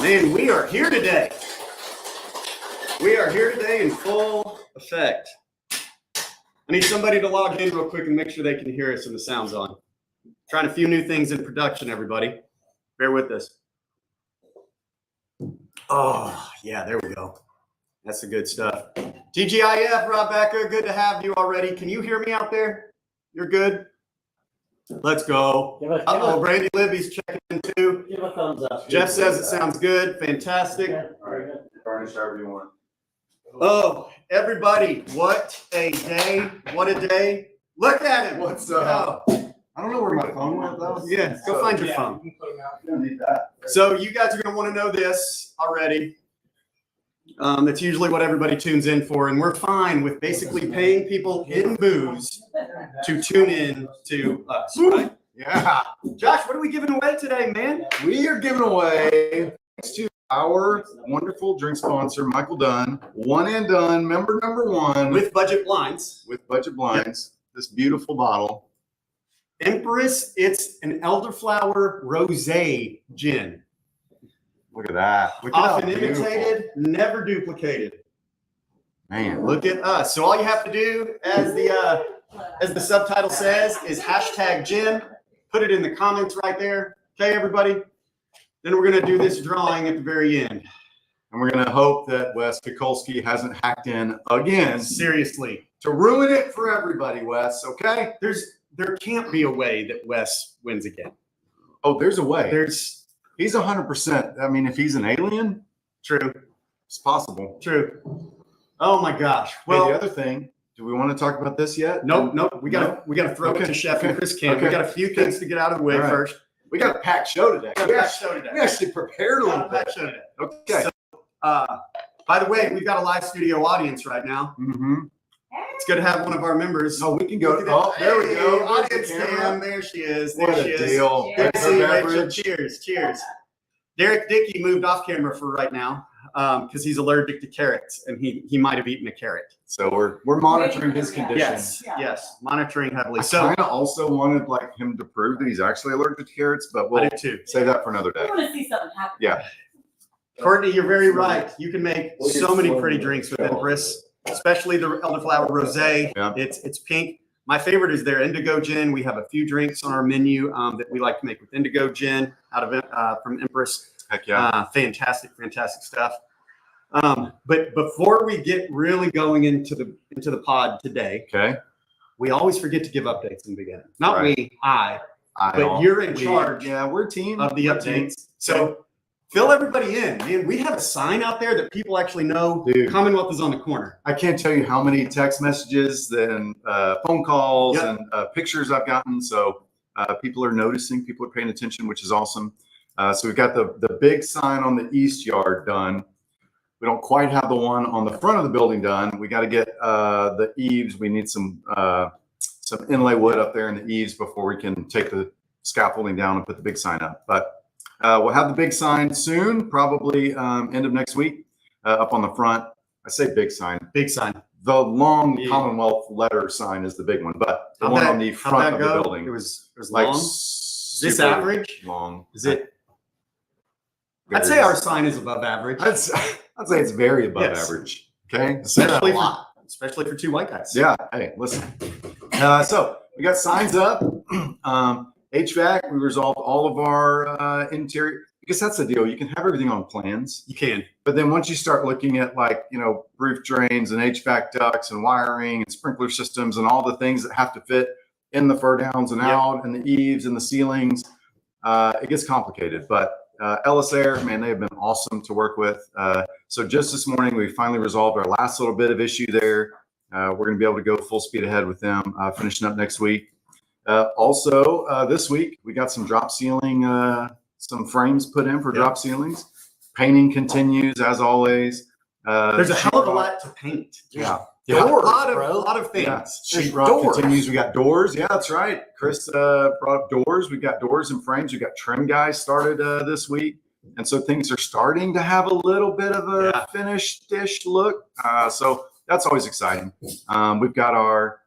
Man, we are here today. We are here today in full effect. I need somebody to log in real quick and make sure they can hear us and the sound's on. Trying a few new things in production, everybody. Bear with us. Oh, yeah, there we go. That's the good stuff. TGIF, Rob Becker, good to have you already. Can you hear me out there? You're good? Let's go. Uh-oh, Brandy Libby's checking in too. Give a thumbs up. Jeff says it sounds good. Fantastic. All right. Garnish however you want. Oh, everybody, what a day. What a day. Look at it. What's up? I don't know where my phone went though. Yeah, go find your phone. You don't need that. So you guys are going to want to know this already. That's usually what everybody tunes in for. And we're fine with basically paying people in booze to tune in to us, right? Yeah. Josh, what are we giving away today, man? We are giving away, thanks to our wonderful drink sponsor, Michael Dunn, One and Done, member number one. With Budget Blinds. With Budget Blinds, this beautiful bottle. Empress, it's an elderflower rosé gin. Look at that. Look at how Often beautiful. imitated, never duplicated. Man, Look at us. So all you have to do, as the subtitle says, is hashtag gin. Put it in the comments right there. Okay, everybody? Then we're going to do this drawing at the very end. and we're going to hope that Wes Kukulski hasn't hacked in again Seriously. to ruin it for everybody, Wes, okay? There can't be a way that Wes wins again. Oh, there's a way. He's 100%. I mean, if he's an alien, true. it's possible. True. Oh my gosh. Well, Well, the other thing, do we want to talk about this yet? nope. We gotta throw it to Chef and Chris Kim. We got a few things to get out of the way All right. first. We got a packed show today. We got a show today. We actually prepared a little bit. Show today. Okay. By the way, we've got a live studio audience right now. Mm-hmm. It's good to have one of our members. Oh, we can go. Look at Oh, that. there we Hey, go. There's audience the camera. cam. There she is. There What she a is. deal. Good to see you, Rachel. Beverage. Cheers. Derek Dickey moved off camera for right now because he's allergic to carrots and he might have eaten a carrot. So we're monitoring his condition. Yes, monitoring heavily. I So kind of also wanted like him to prove that he's actually allergic to carrots, but I we'll do too. save that for another I day. want to see something happen. Yeah. Courtney, you're very right. You can make so many pretty drinks with Empress, especially the elderflower rosé. Yeah. It's pink. My favorite is their indigo gin. We have a few drinks on our menu that we like to make with indigo gin out of it from Empress. Heck yeah. Fantastic stuff. But before we get really going into the pod today, Okay. we always forget to give updates in the beginning. Not Right. we, but you're in charge Yeah, we're a team. of the We're a team. updates. So fill everybody in. Man, we have a sign out there that people actually know Dude. Commonwealth is on the corner. I can't tell you how many text messages and phone calls Yep. and pictures I've gotten. So people are noticing, people are paying attention, which is awesome. So we've got the big sign on the east yard done. We don't quite have the one on the front of the building done. We got to get the eaves. We need some inlay wood up there in the eaves before we can take the scaffolding down and put the big sign up. But we'll have the big sign soon, probably end of next week, up on the front. I say big sign. Big sign. The long Yeah. Commonwealth letter sign is the big one, but the How'd one that- on the how'd front that of the go? building It was like long. Is this super average? long. Is it? I'd say our sign is above average. I'd say it's very above Yes. average. Okay, I say that a Especially lot. for two white guys. Yeah. Hey, listen. So we got signs up. HVAC. We resolved all of our interior because that's the deal. You can have everything on plans, You can. but then once you start looking at like roof drains and HVAC ducts and wiring and sprinkler systems and all the things that have to fit in the fur downs and Yep. out and the eaves and the ceilings, it gets complicated. But Ellis Air, man, they have been awesome to work with. So just this morning, we finally resolved our last little bit of issue there. We're going to be able to go full speed ahead with them, finishing up next week. Also, this week, we got some drop ceiling, some frames put in for drop ceilings. Painting continues as always. There's a hell of a lot to paint. Yeah. A Doors, lot of things. Yeah. There's Sheetrock doors. continues. We got doors. Yeah, that's right. Chris brought up doors. We got doors and frames. We got trim guys started this week. And so things are starting to have a little bit of a Yeah. finished-ish look. So that's always exciting. We've got our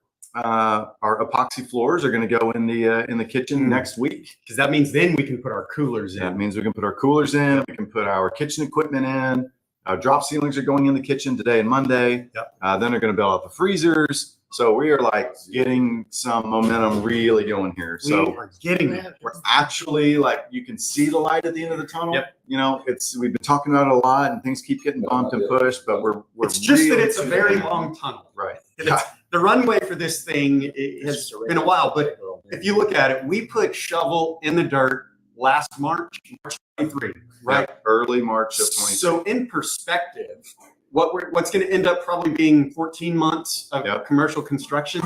our epoxy floors are going to go in the kitchen next week. Because that means then we can put our coolers in. That means we can put our coolers in. We can put our kitchen equipment in. Our drop ceilings are going in the kitchen today and Monday. Yep. Then they're going to build out the freezers. So we are like getting some momentum really going here. So we're getting there. we're actually like, you can see the light at the end of the tunnel. Yep. You know, we've been talking about it a lot and things keep getting bumped and pushed, but we're It's just that really it's a tuning very in. long tunnel. Right. The runway for this thing has been a while, but if you look at it, we put shovel in the dirt last March 23, right? Yeah, early March of 20. So in perspective, what's going to end up probably being 14 months of Yep. commercial construction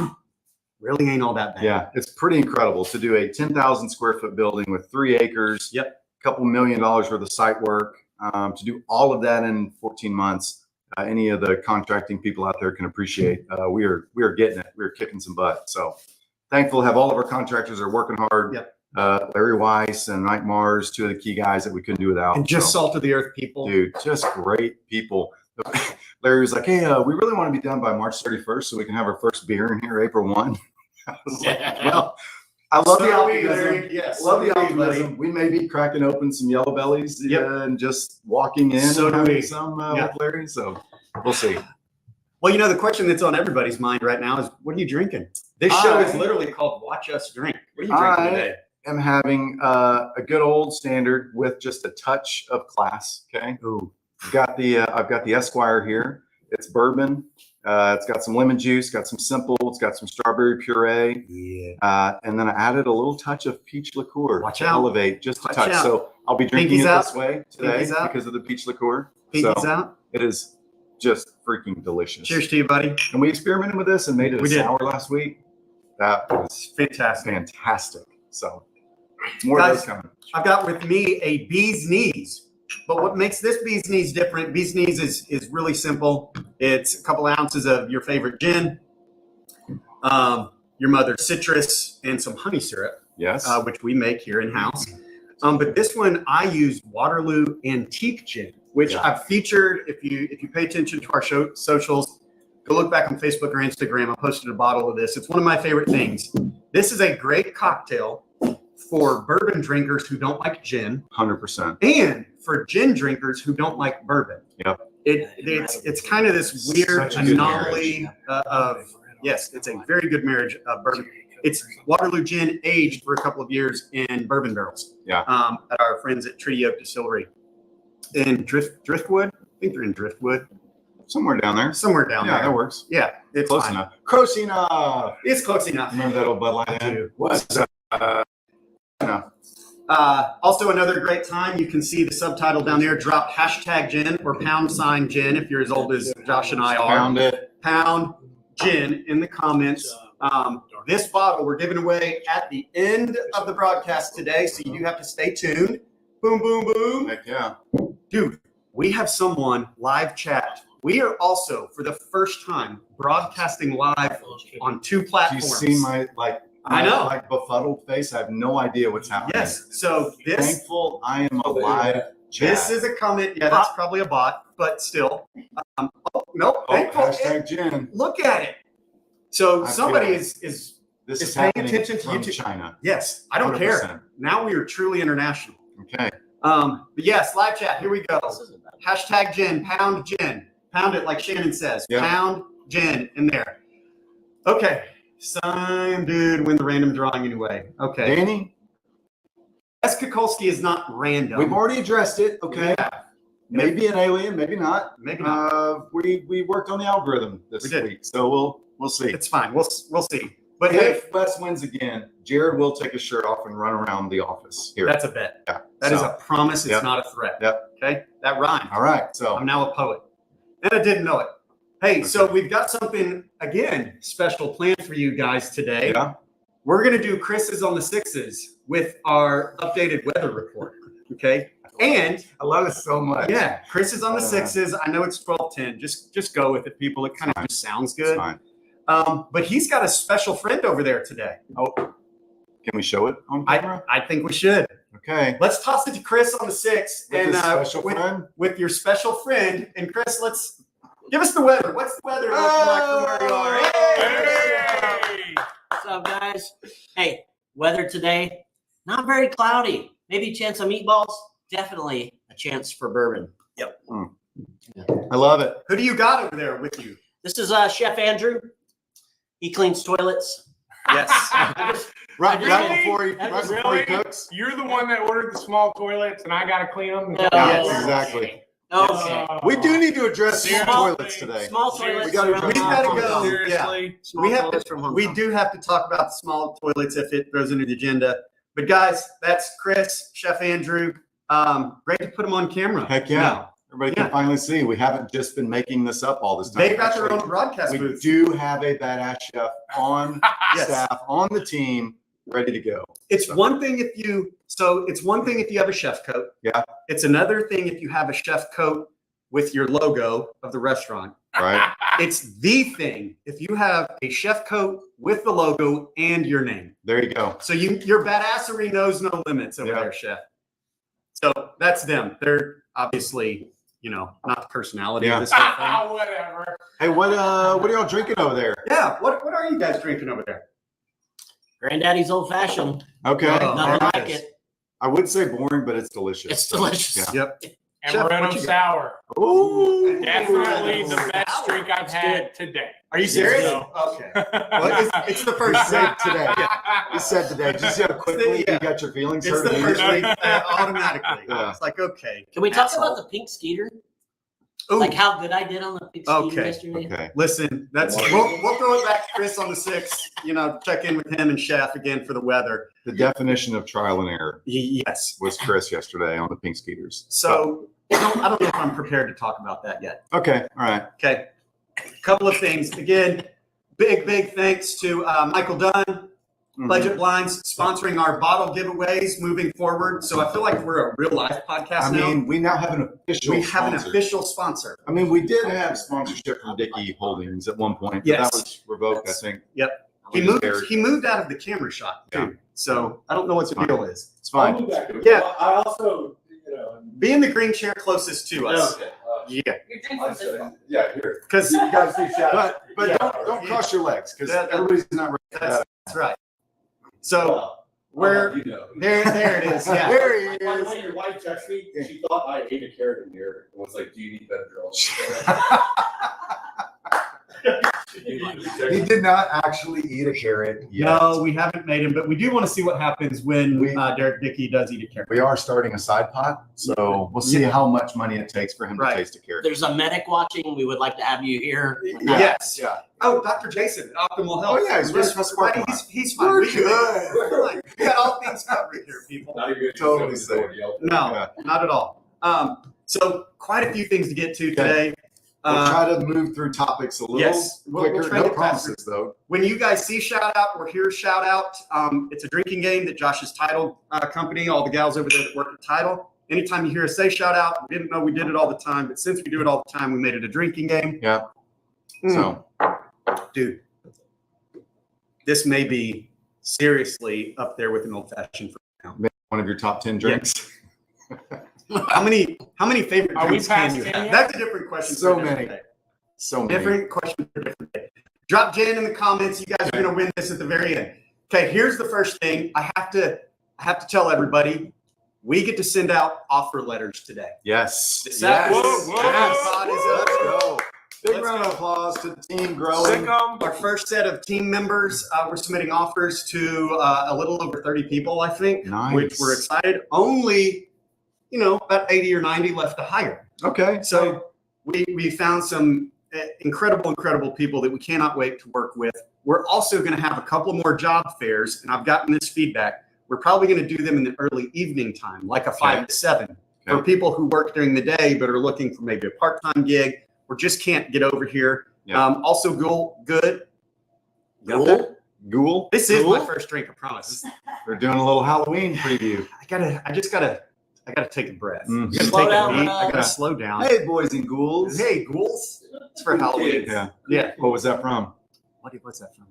really ain't all that bad. Yeah, it's pretty incredible to do a 10,000 square foot building with 3 acres. Yep. A couple $1 million worth of site work. To do all of that in 14 months, any of the contracting people out there can appreciate. We are getting it. We're kicking some butt. So thankful to have all of our contractors are working hard. Yep. Larry Weiss and Mike Mars, two of the key guys that we couldn't do without. And just So, salt of the earth people. dude, just great people. Larry was like, hey, we really want to be done by March 31st so we can have our first beer in here April 1. I was like, well, I love the optimism. Yes. Love the so do we, optimism. buddy. We may be cracking open some yellow bellies Yep. and just walking in So and do having we. some Yeah. with Larry. So we'll see. Well, the question that's on everybody's mind right now is, what are you drinking? This show is literally called Watch Us Drink. What are you drinking today? I'm having a good old standard with just a touch of class. Okay. Ooh. I've got the Esquire here. It's bourbon. It's got some lemon juice, got some simple, it's got some strawberry puree. Yeah. And then I added a little touch of peach liqueur Watch to out. elevate just a Watch touch. out. So I'll be drinking Pinkies it out. this way today Pinkies out. because of the peach liqueur. Pinkies So out. it is just freaking delicious. Cheers to you, buddy. And we experimented with this and made it We a did. sour last week. That was It's fantastic. fantastic. So more Guys, of those coming. I've got with me a bee's knees. But what makes this bee's knees different, bee's knees is really simple. It's a couple ounces of your favorite gin, your mother's citrus, and some honey syrup, Yes. which we make here in-house. But this one, I use Waterloo Antique Gin, which Yeah. I've featured. If you pay attention to our socials, go look back on Facebook or Instagram. I posted a bottle of this. It's one of my favorite things. This is a great cocktail for bourbon drinkers who don't like gin, 100%. and for gin drinkers who don't like bourbon. Yep. It's kind of this weird Such a good anomaly of, yes, it's a very good marriage of bourbon. It's Waterloo gin aged for a couple of years in bourbon barrels. Yeah. At our friends at Treaty Oak Distillery in Driftwood. I think they're in Driftwood, Somewhere down there. somewhere down Yeah, there. that works. Yeah, it's Close fine. enough. Close enough. It's close enough. Remember that old Bud Light I ad? do. What's enough. Also, another great time. You can see the subtitle down there. Drop #gin or #gin if you're as old as Josh and I are. Found it. Pound gin in the comments. This bottle we're giving away at the end of the broadcast today, so you do have to stay tuned. Boom, boom, boom. Heck yeah. Dude, we have someone live chat. We are also, for the first time, broadcasting live on 2 Do you platforms. see my I know. like befuddled face? I have no idea what's happening. Yes. So this Thankful I am alive. this is a comment. Yeah, that's probably a bot, but still. Oh, nope. Thankful. #gin. Look at it. So I somebody feel is This It's is paying happening attention to from YouTube. China. yes. I don't care. 100%. Now we are truly international. Okay. But yes, live chat. Here we go. #gin. Pound gin. Pound it like Shannon says. Yeah. Pound gin in there. Okay. Sign, dude. Win the random drawing anyway. Okay. Danny, S. Kukulski is not random. we've already addressed it. Okay. Yeah. Maybe an alien, maybe not. Maybe not. We worked on the algorithm this We did. week, so we'll see. It's fine. We'll see. But hey, If Wes wins again, Jared will take his shirt off and run around the office here. that's a bet. Yeah. That is So, a promise. It's Yep. not a threat. Yep. Okay. That rhymes. all right. So I'm now a poet. And I didn't know it. Hey, so we've got something, again, special planned for you guys today. yeah. We're going to do Chris's on the sixes with our updated weather report. Okay. And I love it so much. yeah, Chris is on the sixes. I know it's 12:10. Just go with it, people. It kind of just sounds It's good. fine. But he's got a special friend over there today. Oh, can we show it on camera? I think we should. Okay. Let's toss it to Chris on the six With and his special friend. with your special friend. And Chris, Give us the weather. What's the weather looking like from where you are? Hey! What's up, guys? Hey, weather today, not very cloudy. Maybe a chance of meatballs. Definitely a chance for bourbon. Yep. I love it. Who do you got over there with you? This is Chef Andrew. He cleans toilets. Yes. Right Really? before he Really? cooks. You're the one that ordered the small toilets, and I gotta clean them. No. Yes, exactly. Okay. We do need to address small Small- toilets today. Small toilets. We gotta- around we the gotta house. go. Seriously. Small We have toilets from Hong We Kong. do have to talk about the small toilets if it goes into the agenda. But guys, that's Chris, Chef Andrew. Great to put them on camera. Heck yeah. Now, Everybody Yeah. can finally see. We haven't just been making this up all this time. they've got their Actually, own broadcast we booth. do have a badass chef on Yes. staff, on the team, ready to go. It's one thing if you have a chef coat. Yeah. It's another thing if you have a chef coat with your logo of the restaurant. Right? It's the thing if you have a chef coat with the logo and your name. There you go. So your badassery knows no limits over Yeah. there, chef. So that's them. They're obviously, not the personality Yeah. of this whole thing. Whatever. Hey, what are y'all drinking over there? Yeah. What are you guys drinking over there? Granddaddy's old fashioned. Okay. Oh, Nothing there like it is. it. I would say boring, but it's delicious. It's So, delicious. yeah. Yep. And Chef, Moreno what you got? sour. Ooh. Definitely the Ooh. best drink I've It's had today. Are you serious? No. Okay. Well, it's the first He said thing. today. He said today. Did you see how quickly Yeah. you got your feelings It's hurt? the first immediately? thing automatically. Yeah. It's like, okay. Can we talk asshole. about the pink skeeter? Ooh, Like how good I did on the pink skeeter Okay. yesterday? Okay. listen, we'll throw it back to Chris on the 6th, check in with him and Chef again for the weather. The definition of trial and error Yes. was Chris yesterday on the Pink Skeeters. So I don't know if I'm prepared to talk about that yet. Okay. All right. Okay. Couple of things. Again, big thanks to Michael Dunn, Mhm. Budget Blinds, sponsoring our bottle giveaways moving forward. So I feel like we're a real life podcast I now. mean, we now have an official We have an sponsor. official sponsor. I mean, we did have sponsorship from Dickey Holdings at one point, but Yes. that was revoked, I think. He Which is moved. very- He moved out of the camera shot too. So I don't know what the Fine. deal is. It's fine. Yeah. I also, Be in the green chair closest to us. okay. Yeah, Yeah, here. because You guys do shout. But Yeah. don't cross your legs because That- everybody's not ready for that. that's right. So we're You know. there. It is. Yeah. There he By the is. way, your wife texted me. She thought I ate a carrot in here and was like, "Do you need Benadryl?" He did not actually eat a carrot yet. No, we haven't made him, but we do want to see what happens when We- Derek Dickey does eat a carrot. We are starting a side pot, so we'll see how much money it takes for him Right. to taste a carrot. There's a medic watching. We would like to have you here. Yes. Yeah. Oh, Dr. Jason, Optimal Health. Oh, yeah, he's Just- West Park Lot. he's fine. We're We can- good. We're fine. We got all things covered here, people. Now you're gonna Totally just open the door and yell. No, Yeah. not at all. So quite a few things to get to today. We'll try to move through topics a little yes, we'll quicker. try to No get promises, though. When you guys see shout out or hear shout out, it's a drinking game that Josh's Title company, all the gals over there that work at Title. Anytime you hear us say shout out, we didn't know we did it all the time, but since we do it all the time, we made it a drinking game. Yeah. Mm. So Dude, this may be seriously up there with an old fashioned. one of your top 10 drinks. How many favorite Are we drinks can past you 10 have? yet? That's a different question. So for a different many. day. So many. Different question for a different day. Drop Jen in the comments. You guys are going to win this at the very end. Okay, here's the first thing. I have to tell everybody, we get to send out offer letters today. Yes. This Yes. episode- Yes. is up. Let's go. Big Let's round go. of applause to the team growing. Our first set of team members, we're submitting offers to a little over 30 people, I think, Nice. which we're excited. Only, about 80 or 90 left to hire. Okay. So we found some incredible people that we cannot wait to work with. We're also going to have a couple more job fairs, and I've gotten this feedback. We're probably going to do them in the early evening time, like a 5 to 7, for Okay. people who work during the day but are looking for maybe a part-time gig or just can't get over here. Yeah. Also, good. Ghoul. This is my Ghoul? first drink, I promise. We're doing a little Halloween preview. I just gotta take a breath. Mm. I gotta Slow take down, a beat. I Ronald. gotta slow down. Hey, boys and ghouls. Hey, ghouls. It's for Halloween. Yeah. Yeah. What was that from? What's that from?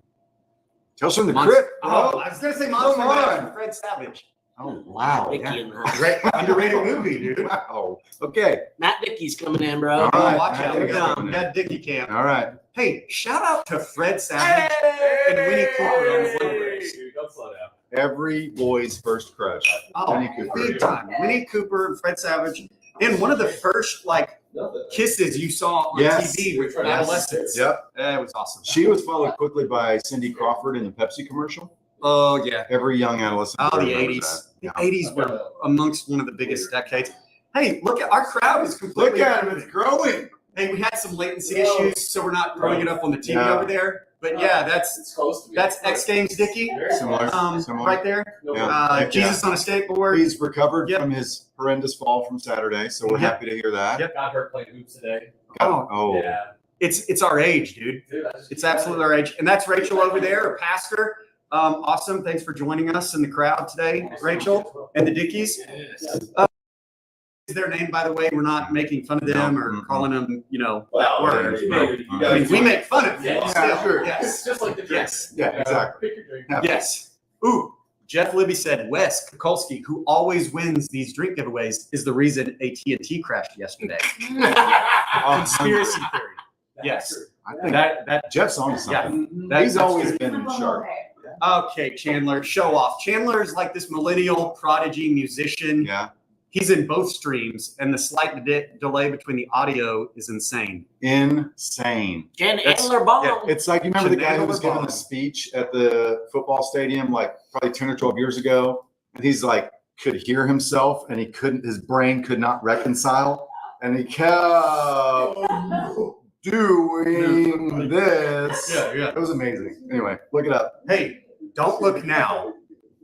Tales from the Monster- Crypt. Oh, I was gonna say Monster Come Mash on. from Fred Savage. Oh, wow. Dickey Yeah. in the house. Great underrated movie, dude. Wow. Okay. Matt Dickey's coming in, bro. All right. Watch out. Here We we got go. that Dickie camp. All right. Hey, shout out to Fred Savage and Winnie Cooper on the Wonder Bros. Dude, don't slow down. Every boy's first crush. Oh, Winnie Cooper. big time. Winnie Cooper and Fred Savage. And one of the first Nothing. kisses you saw on Yes. TV with Yes. adolescents. Yep. That was awesome. She was followed quickly by Cindy Crawford in the Pepsi commercial. Oh yeah. Every young adolescent. Oh, the remembers 80s. that. The 80s were amongst one of the biggest decades. Hey, look at our crowd is completely. Look at him. It's growing. Hey, we had some latency issues, so we're not throwing it up on the TV Yeah. over there. But yeah, It's close to me. that's X Games Dickie, Similar. Similar. right there. No, Yeah. Jesus on a skateboard. He's recovered Yep. from his horrendous fall from Saturday, so we're Yep. happy to hear that. Yep. Got hurt playing hoops today. Oh, Yeah. it's our age, dude. Dude, I just It's absolutely our age. And that's Rachel over there, a pastor. Awesome. Thanks for joining us in the crowd today, Rachel and the Dickies. Is their name, by the way? We're not making fun of them or Mm-mm. calling them, that Wow. word. You I I guys- mean, we make fun of them. Yeah, still. sure. Yes. It's just like the drink. Yes. Yeah, exactly. Pick your drink. Yeah. Yes. Ooh, Jeff Libby said Wes Kukulski, who always wins these drink giveaways, is the reason AT&T crashed yesterday. Conspiracy theory. Yes. I think That. Jeff's on to something. That- He's that's always true. been sharp. Okay, Chandler, show off. Chandler is like this millennial prodigy musician. Yeah. He's in both streams, and the slight delay between the audio is insane. Insane. Jan That's- Angler Bomb. yeah, It's like, you remember the guy who was Shenanigans giving bomb. the speech at the football stadium like probably 10 or 12 years ago? And he's like, could hear himself and he couldn't, his brain could not reconcile. And he kept doing this. yeah. It was amazing. Anyway, look it up. Hey, don't look now,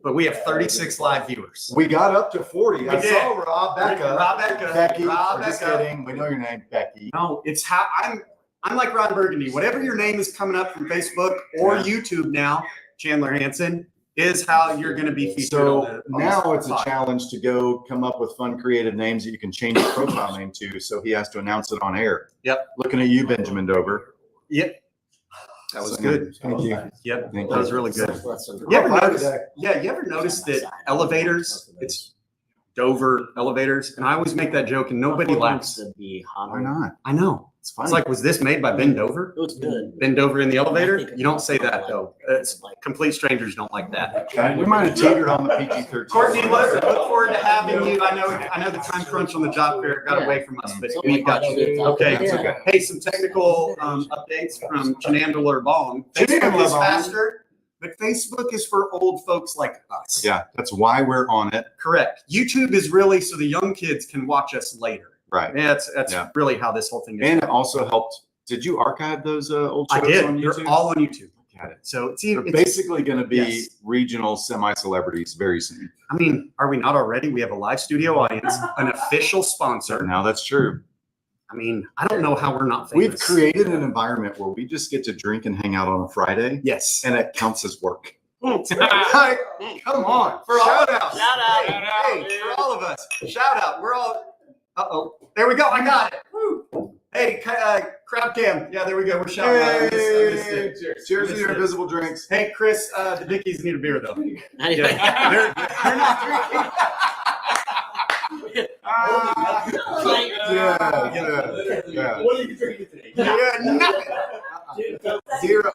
but we have 36 live viewers. We got up to 40. I We did. saw Rob Becca. Rob Becca. Becky. Rob We're just Becca. kidding. We know your name, Becky. No, it's how I'm like Ron Burgundy. Whatever your name is coming up from Facebook or Yeah. YouTube now, Chandler Hansen, is how you're going to be featured. So on now this it's a pod. challenge to go come up with fun, creative names that you can change your profile name to. So he has to announce it on air. Yep. Looking at you, Benjamin Dover. Yep. That was So, good. Thank you. Yep. Thank That you. was really good. You You ever High five notice? today. Yeah, you ever notice that elevators? It's Dover elevators, and I always make that joke, and nobody laughs. To be Why hotter. not? I know. It's fine. It's like, was this made by Ben Dover? It was good. Ben Dover in the elevator? You don't say that though. It's complete strangers don't like that. We might have teetered on the PG-13. Courtney, look forward to having you. I know the time crunch on the job fair got away from us, but we got you. Okay. That's okay. Hey, some technical updates from Chenandler Bong. Facebook Chenandler is Bong. faster, but Facebook is for old folks like us. Yeah, that's why we're on it. Correct. YouTube is really so the young kids can watch us later. Right. Yeah, that's Yeah. really how this whole thing is. And it also helped. Did you archive those old I shows did. on They're YouTube? all on YouTube. Got it. So it's They're even. basically going to be Yes. regional semi-celebrities very soon. I mean, are we not already? We have a live studio audience, an official sponsor. Now that's true. I mean, I don't know how we're not famous. We've created an environment where we just get to drink and hang out on a Friday, Yes. and it counts as work. Like, Come on, for all of shout us. out. Shout out. Hey, for all of us. Shout out. We're all. There we go. I got it. Woo. Hey, crowd cam. Yeah, there we go. We're shouting out. I missed it. Cheers. Cheers to your invisible drinks. Hey, Chris, the Dickies need a beer though. Anyway. Yeah. They're not drinking. Yeah. What are you drinking today? Yeah, nothing. Zero.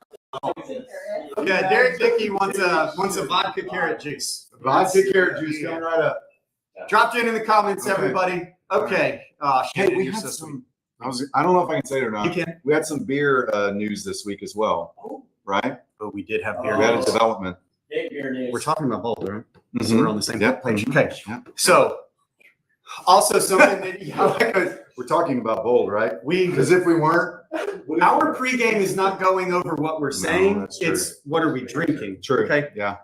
Yeah, Derek Dickey wants a vodka carrot juice. Vodka carrot juice coming right up. Dropped in the comments, Okay. everybody. Okay. Hey, we you're had so sweet. some. I don't know if I can say it or not. You can. We had some beer news this week as well, right? But we did have We beer. had a news. development. We're talking about Boulder, right? So Mhm. we're on the same Yep. page. Mhm. Okay. Yep. So, also something that yeah, We're talking about bold, right? we Because if we weren't, our pregame is not going over what we're saying. that's true. It's what are we drinking? True. Okay. Yeah.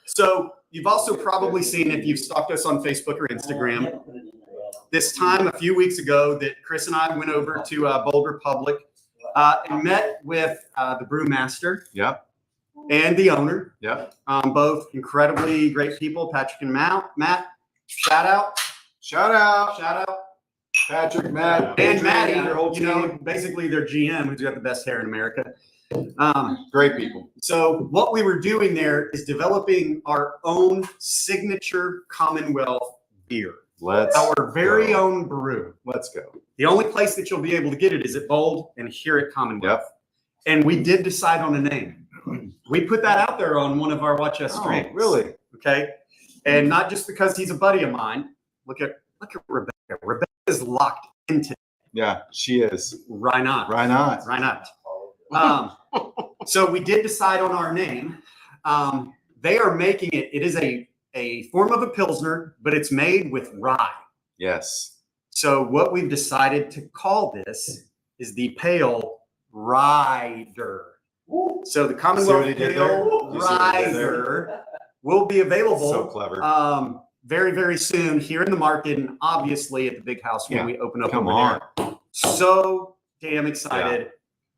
So you've also probably seen if you've stalked us on Facebook or Instagram. This time a few weeks ago that Chris and I went over to Bold Republic and met with the brewmaster Yep. and the owner. Yep. Both incredibly great people, Patrick and Matt. Shout out, Shout out, shout out. Patrick, Matt, And Adrian, Maddie, your whole you know, team. basically their GM, who's got the best hair in America. Great people. So what we were doing there is developing our own signature Commonwealth beer, Let's our very go. own brew. Let's go. The only place that you'll be able to get it is at Bold and here at Commonwealth. And we did decide on a name. We put that out there on one of our Watch Us streams. Oh, really? Okay. And not just because he's a buddy of mine. Look at Rebecca. Rebecca is locked into it. Yeah, she is. Why not? Why not? Why not? So we did decide on our name. They are making it. It is a form of a Pilsner, but it's made with rye. Yes. So what we've decided to call this is the Pale Rider. So the See Commonwealth what he did there? Pale You see what he did there? Rider will be available So clever. very, very soon here in the market and obviously at the big house when Yeah. we open up Come over on. there. So damn excited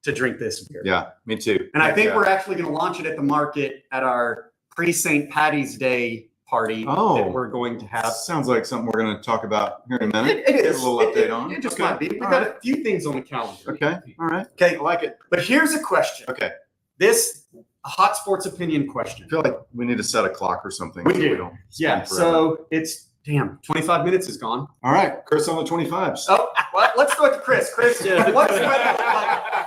to drink this beer. Yeah, me too. And I Heck think yeah. we're actually going to launch it at the market at our pre-St. Patty's Day party Oh. that we're going to have. Sounds like something we're going to talk about here in a minute. It Give is. a little update on. It just Okay. might be. We've All got right. a few things on the calendar. Okay. All right. Okay. I like it. But here's a question. Okay. This a hot sports opinion question. I feel like we need to set a clock or something. We so do. don't Yeah. spend forever. So it's 25 minutes is gone. All right. Chris on the 25s. Oh, well, let's go to Chris. Chris, Yeah. what's the weather look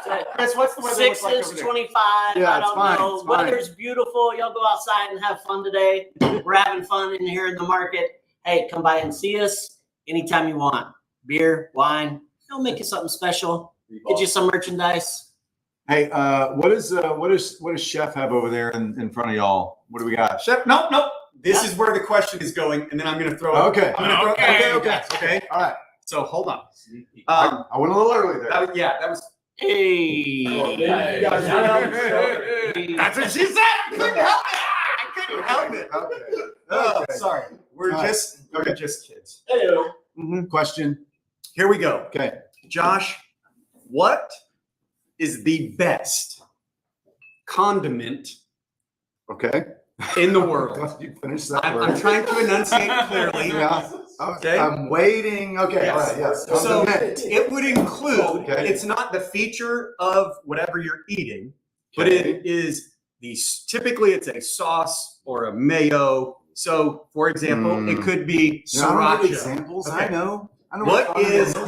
like? Chris, what's the weather look 6 like is over there? 25. Yeah, I it's don't fine, know. it's fine. Weather's beautiful. Y'all go outside and have fun today. We're having fun in here in the market. Hey, come by and see us anytime you want. Beer, wine. They'll make you something special. Get you some merchandise. Hey, what does Chef have over there in front of y'all? What do we got? Chef, nope. This is where the question is going, and then I'm going to throw it. Okay. I'm gonna throw Okay. Okay. All right. So hold on. I went a little early there. That was. Hey. That's what she said. I couldn't help it. Okay. Oh, Okay. sorry. We're All right. just kids. Hello. Question. Here we go. Okay. Josh, what is the best condiment Okay. in the world? You finished that I'm word. trying to enunciate clearly. Yeah. Okay. I'm waiting. Okay. Yes. All right. Yes. So Condiment. it would include, Okay. it's not the feature of whatever you're eating, but it is typically it's a sauce or a mayo. So for example, it could be You know, I don't know sriracha. examples. Okay. I know. What condiment is the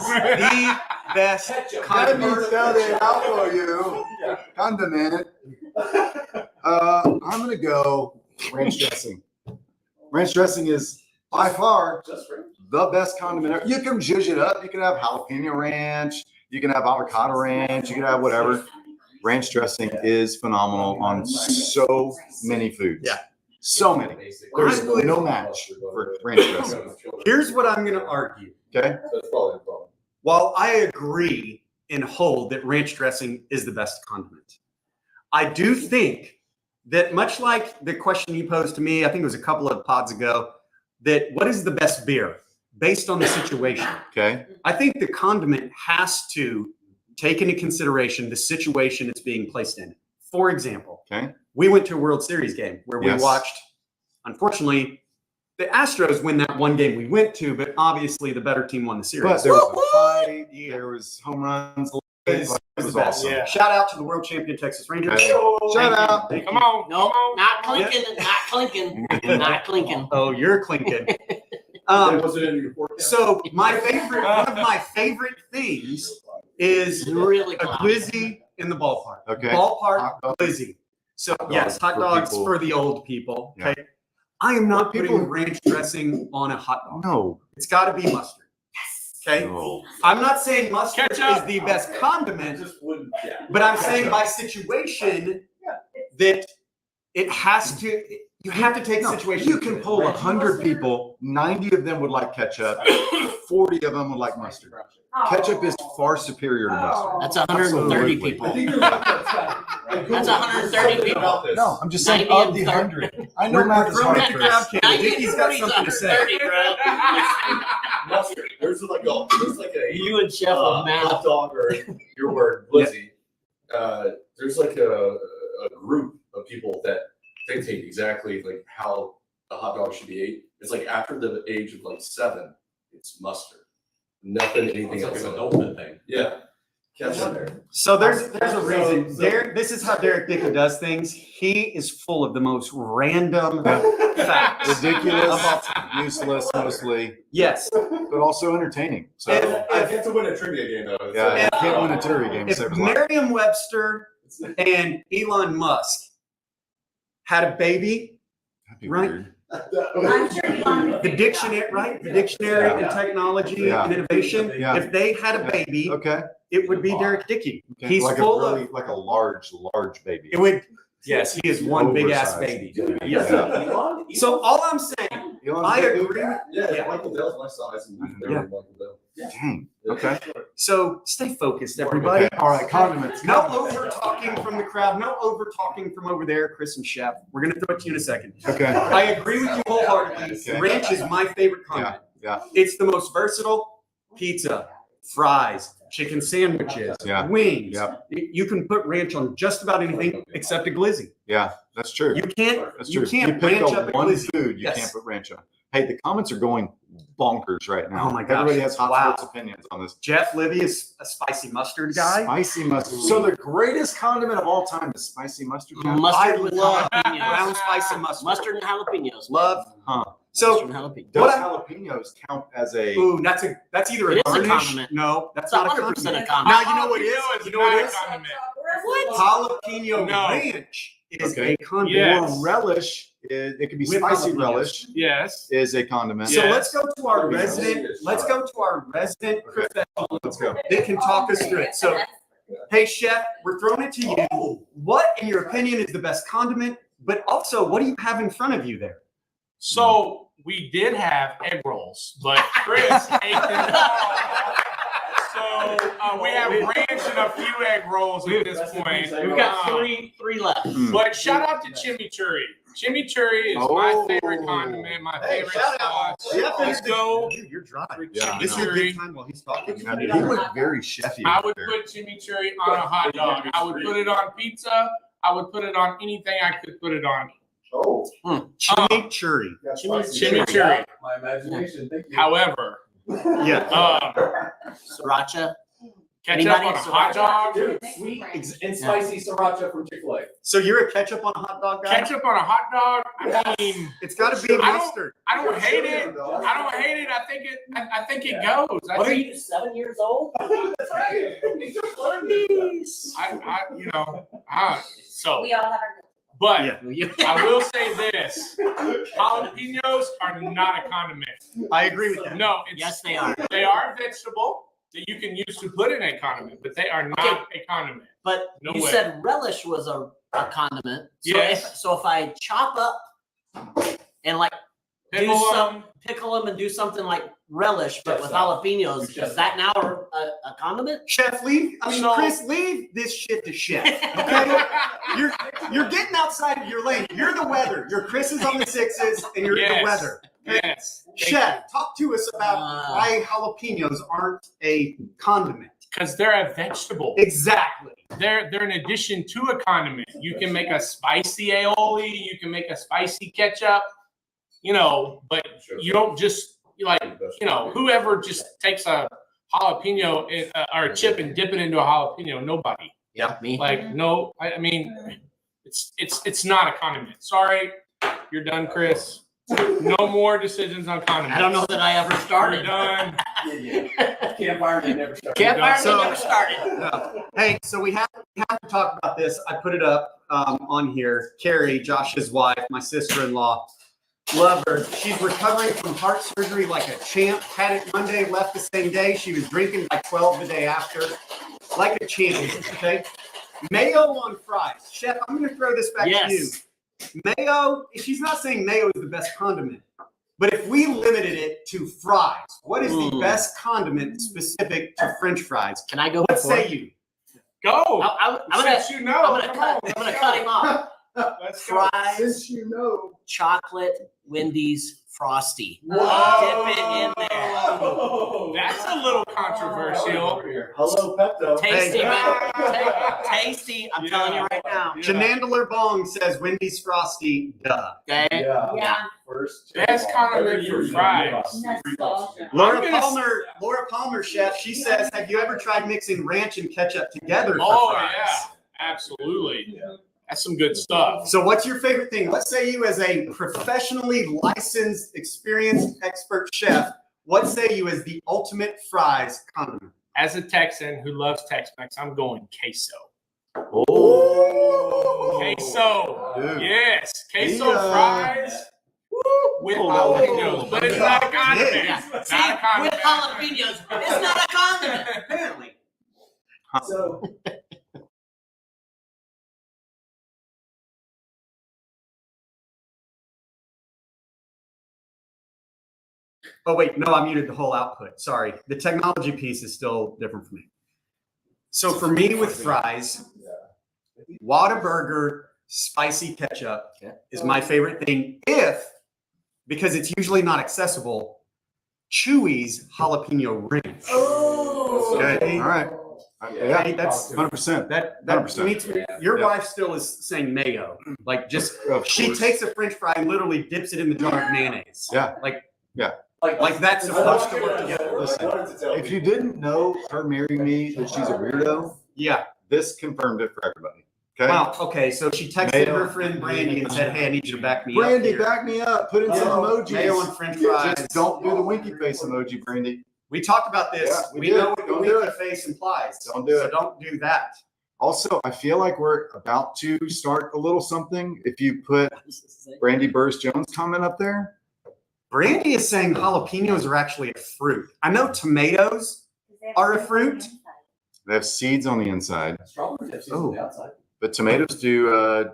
best Let me condiment? spell it out for you. Condiment. I'm gonna go ranch dressing. Ranch dressing is by far Just for the best condiment ever. You can zhuzh it up. You can have jalapeno ranch. You can have avocado ranch. You can have whatever. Ranch dressing is phenomenal on so many foods. Yeah. So many. There's no match for ranch dressing. Here's what I'm going to argue. Okay. That's probably the problem. While I agree and hold that ranch dressing is the best condiment, I do think that much like the question you posed to me, I think it was a couple of pods ago, that what is the best beer based on the situation? Okay. I think the condiment has to take into consideration the situation it's being placed in. For example, Okay. we went to a World Series game where we Yes. watched, unfortunately, the Astros win that one game we went to, but obviously the better team won the series. But there was Woo-hoo! a fight. There was home runs. It It was was the best. awesome. Yeah. Shout out to the world champion Texas Rangers. Okay. Shout out. Thank Come you. on. No, come on. not clinking. Not clinking. Not clinking. Oh, you're clinking. Was it in your forecast? So one of my favorite things is Really a cloud. glizzy in the ballpark. Okay. Ballpark Hot dog. glizzy. So Hot yes, dogs hot for dogs people. for the old people. Yeah. Okay. I am not People- putting ranch dressing on a hot dog. No. It's got to be mustard. Okay. No. I'm not saying mustard Ketchup. is the best condiment, Just wouldn't, yeah. but I'm saying by situation that it has to. You have to take No, situation. you can pull 100 people, 90 of them would like ketchup, 40 of them would like mustard. Ketchup is far superior to mustard. That's 130 Absolutely. people. I think you're right. That's 130 people. About this. No, I'm just saying 90 of the and 100. I know We're math is throwing hard, it to Chris. crowd candy. 90 Dickie's got something to say. 30, bro. Mustard. There's like a You and Chef of hot math. dog or your word, Lizzie. There's like a group of people that dictate exactly like how a hot dog should be ate. It's like after the age of like 7, it's mustard. Nothing, anything else. It's like an adulthood thing. Yeah. So there's a reason. This is how Derek Dickey does things. He is full of the most random facts. Ridiculous, useless, mostly, Yes. but also entertaining. So I get to win a trivia game though. yeah, you if- can't win a trivia game. If Saves a lot. Merriam-Webster and Elon Musk had a baby, That'd be right? weird. I'm sure Elon. the dictionary, right? The dictionary Yeah. and technology Yeah. and innovation. Yeah. If they had a baby, Okay. it would be Derek Dickey. Okay. He's like full a really, of. like a large baby. It would. Yes, he is one big ass Oversized. baby. Yeah. Elon? So all I'm saying, Elon's I big agree. dude? Yeah, Michael Dell's my size. And Yeah. Michael Dell. Dang. Okay. So stay focused, everybody. Okay. All right. Condiments. No over talking from the crowd. No over talking from over there, Chris and Chef. We're gonna throw it to you in a second. Okay. I agree with you wholeheartedly. Okay. Ranch is my favorite condiment. Yeah. It's the most versatile. Pizza, fries, chicken sandwiches, Yeah. wings. Yep. You can put ranch on just about anything except a glizzy. Yeah. That's true. You can't. That's You true. can't pick ranch the up a one glizzy. food you Yes. can't put ranch on. Hey, the comments are going bonkers right now. Oh my gosh. Everybody has hot Wow. sports opinions on this. Jeff Livy is a spicy mustard guy. Spicy mustard. So the greatest condiment of all time is spicy mustard. Jeff? Mustard I with love jalapenos. brown spicy mustard. Mustard and jalapenos. Love. Huh. So Mustard and jalapenos. Does What I- jalapenos count as a? ooh, that's either a It is a garnish. condiment. No, that's It's not a 100% a condiment. condiment. Now you know what it is. Jalapeno You know what it not is. a condiment. What? Jalapeno No. ranch is Okay. a condiment. Yes. Or relish. It could be With spicy jalapenos. relish Yes. is a condiment. So Yeah. let's go to our Yeah. resident. Let's go to our resident professional Let's go. that can talk us through it. So, hey chef, we're throwing it to you. What, in your opinion, is the best condiment? But also, what do you have in front of you there? So we did have egg rolls, but Chris ate them all. So we have ranch and a few egg rolls at this point. We've got three left. Mm. But shout out to chimichurri. Chimichurri is my favorite condiment, my Hey, favorite shout out. sauce. Chef, Let's go. Dude, you're dry. Yeah, This is I your know. good time while he's talking. He went very chefy. I over would there. put chimichurri on a hot dog. I would put it on pizza. I would put it on anything I could put it on. Oh. Chimichurri. Chimichurri. My imagination. Thank you. However, Yeah. Sriracha. ketchup Anybody on a hot dog, Dude, sweet and spicy sriracha from Chick-fil-A. So you're a ketchup on a hot dog guy? ketchup on a hot dog. I mean, It's got to be I don't- mustard. I don't hate it. I don't hate it. I think it goes. I What are think you, 7 years old? That's right. so. We all have our. But Yeah. I will say this: jalapenos are not a condiment. I agree with that. No, it's, Yes, they are. They are a vegetable that you can use to put in a condiment, but they are not a condiment. But No you way. said relish was a condiment. So Yes. if I chop up and like Pickle do some, 'em. pickle them and do something like relish, but with jalapenos, is that now a condiment? Chef, So- Chris, leave this shit to Chef. Okay? You're getting outside of your lane. You're the weather. Your Chris is on the sixes, and you're the Yes. weather. Yes. Chef, talk to us about why jalapenos aren't a condiment. Because they're a vegetable. Exactly. They're an addition to a condiment. You can make a spicy aioli, you can make a spicy ketchup, but you don't just whoever just takes a jalapeno or a chip and dip it into a jalapeno, nobody. Yeah, me. Like no, I mean it's not a condiment. Sorry, you're done, Chris. No more decisions on condiments. I don't know that I ever You're started. done. Campfire may never start. Campfire So- never started. Hey, so we have to talk about this. I put it up on here. Carrie, Josh's wife, my sister-in-law, love her. She's recovering from heart surgery like a champ. Had it Monday, left the same day. She was drinking by 12 the day after, like a champion. Okay. Mayo on fries. Chef, I'm going to throw this back to you. Yes. Mayo. She's not saying mayo is the best condiment, but if we limited it to fries, what is the best condiment specific to French fries? Can I go What before? say you? Go. I'm gonna Since you know, I'm gonna come cut on. him off. Let's go. Fries, you know. chocolate, Wendy's, Frosty. Whoa. Dip it in there. That's a little controversial. Hello, Pepto. Tasty, Hey. man. Tasty. I'm telling you right now. Yeah. Shenandoah Bong says Wendy's Frosty, duh. Okay. Yeah. First. Best condiment for fries. Nostalgia. Laura I'm gonna Palmer, chef, she says, have you ever tried mixing ranch and ketchup together for Oh fries? yeah, absolutely. That's some good stuff. So what's your favorite thing? Let's say you as a professionally licensed, experienced, expert chef, what say you is the ultimate fries condiment? As a Texan who loves Tex-Mex, I'm going queso. Oh. Queso. Dude. Yes, queso Yeah. fries with jalapenos, but it's not a condiment. Yeah. It's See, not a condiment. with jalapenos, it's not a condiment, apparently. So, Oh, wait, no, I muted the whole output. Sorry. The technology piece is still different for me. So for me with fries, Whataburger spicy ketchup is my favorite thing because it's usually not accessible, Chewy's jalapeno rings. Oh. Okay. All right. Yeah, Yeah, that's 100%. that 100%. meets me. Your Yeah. wife still is saying mayo. Like just Of she course. takes a French fry and literally dips it in the jar of mayonnaise. Yeah. Like that's supposed to work together. Listen, if you didn't know her marrying me that she's a weirdo, Yeah. this confirmed it for everybody. Okay. Wow. Okay. So she texted Mayo. her friend Brandy and said, "Hey, I need you to back me up." Brandy, here." back me up. Put in some emojis. Mayo and French fries. Just don't do the winky face emoji, Brandy. We talked about this. Yeah, we we did. know what the Don't do winky face implies. Don't do So it. don't do that. Also, I feel like we're about to start a little something. If you put Brandy Burris Jones comment up there, Brandy is saying jalapenos are actually a fruit. I know tomatoes are a fruit. they have seeds on the inside, strawberries have seeds Oh. on the outside. but tomatoes do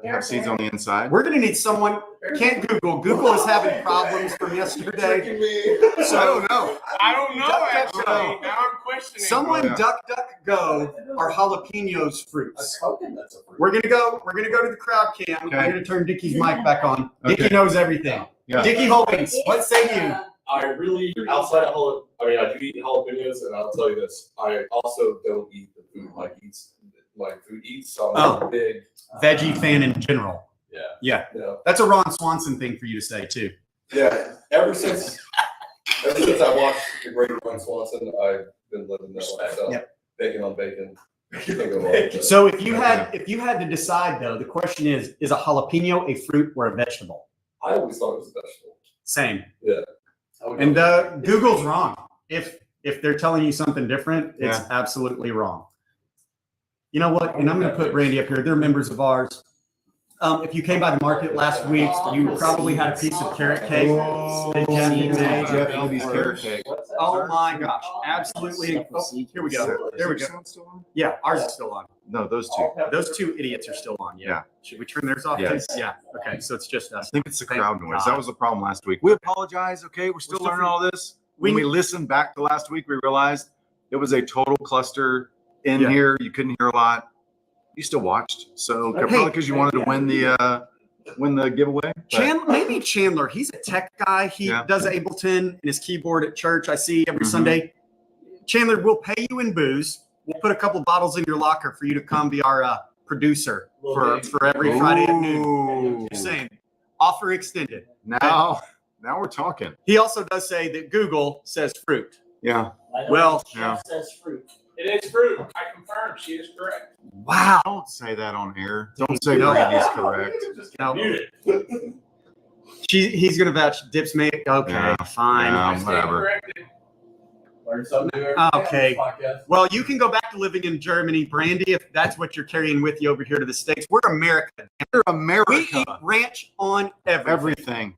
have seeds on the inside. We're gonna need someone. Can't Google. Google is having problems from yesterday. So I don't know. I don't know Duck, duck, actually. go. Now I'm questioning. Someone Yeah. duck go are jalapenos fruits. token, that's a fruit. We're gonna go to the crowd cam. Okay. I'm gonna turn Dickie's mic back on. Okay. Dickie knows everything. Yeah. Dickie Holdings, what say you? I really, outside of I do eat jalapenos, and I'll tell you this, I also don't eat the food my food eats, so I'm not a big, Veggie fan in general. yeah. Yeah, You know, that's a Ron Swanson thing for you to say too. yeah, ever since I watched The Great Ron Swanson, I've been living that lifestyle. Yep. Bacon on bacon. Can't go wrong with that. So if you had to decide though, the question is a jalapeno a fruit or a vegetable? I always thought it was a vegetable. Same. I would And go- Google's wrong. If they're telling you something different, it's absolutely wrong. You know what? And I'm going to put Randy up here. They're members of ours. If you came by the market last week, you probably had a piece of carrot cake. that Jeff made. Jeff Elby's carrot cake. Oh my gosh, absolutely. Oh, here we go. There we go. Yeah, ours is still on. No, those two. Those two idiots are still on. Yeah. Should we turn theirs off? Yes. Yeah. Okay. So it's just I us. think it's the Thank crowd noise. God. That was the problem last week. We apologize. Okay, we're still still learning all this. We- When we listened back to last week, we realized it was a total cluster in Yeah. here. You couldn't hear a lot. You still watched, so Hey. probably because you wanted to win the giveaway. but- Maybe Chandler. He's a tech guy. He Yeah. does Ableton and his keyboard at church. I see every Mhm. Sunday. Chandler, we'll pay you in booze. We'll put a couple bottles in your locker for you to come be our producer for every Friday at noon. Ooh. Just saying, offer extended. Now we're talking. He also does say that Google says fruit. Yeah. Well, yeah. says fruit. It is fruit. I confirm. She is correct. Wow. Don't say that on air. Don't say No. Brandy's correct. No, Mute it. he's gonna vouch. Dips mate. Okay, Yeah. fine. Yeah. I stand whatever. corrected. Learn something new every day on this Okay. podcast. Well, you can go back to living in Germany, Brandy, if that's what you're carrying with you over here to the States. We're America. We're We America. eat ranch on everything.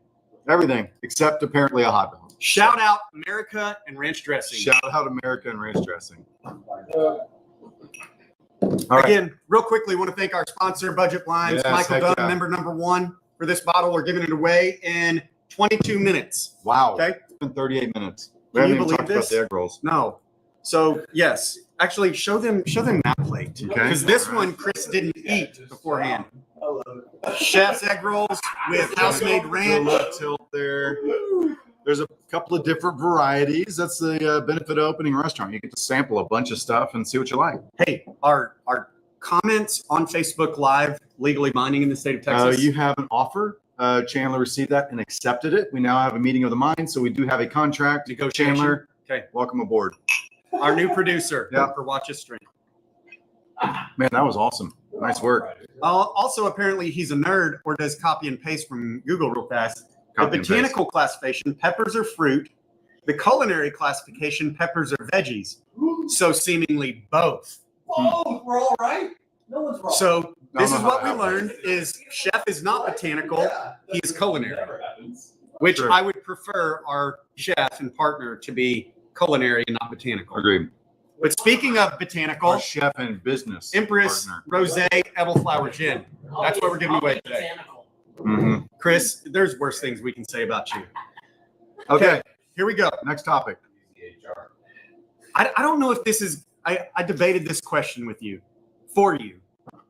Everything except apparently a hot dog. Shout out America and ranch dressing. Shout out America and ranch dressing. All right. Again, real quickly, want to thank our sponsor, Budget Blinds. Yes, Michael heck Dunn, yeah. member number 1 for this bottle. We're giving it away in 22 minutes. Wow. Okay. It's been 38 minutes. We Can haven't you even talked believe about the egg rolls. No. So yes, actually show them that plate Okay. because this one Chris didn't eat beforehand. Chef's egg rolls with house-made A ranch. little tilt there. There's a couple of different varieties. That's the benefit of opening a restaurant. You get to sample a bunch of stuff and see what you like. Hey, our comments on Facebook Live legally binding in the state of Texas? You have an offer. Chandler received that and accepted it. We now have a meeting of the mind, so we do have a contract. Negotiation. Chandler, Okay. welcome aboard. Our new producer Yeah. for Watch Us Stream. Man, that was awesome. Nice work. Also, apparently, he's a nerd or does copy and paste from Google real fast. Copy The and botanical classification, peppers are fruit. The culinary classification, peppers are veggies. So seemingly both. Oh, we're all right. No one's wrong. So this No, is no, what no, we no. learned is chef is not botanical, he is culinary, Never happens. which True. I would prefer our chef and partner to be culinary and not botanical. Agreed. But speaking of botanical, Our chef and business Empress partner. Rosé Elderflower Gin. That's what we're giving away today. Mhm. Chris, there's worse things we can say about you. Okay, Here we go. next topic. I don't know if this is, I debated this question with you, for you,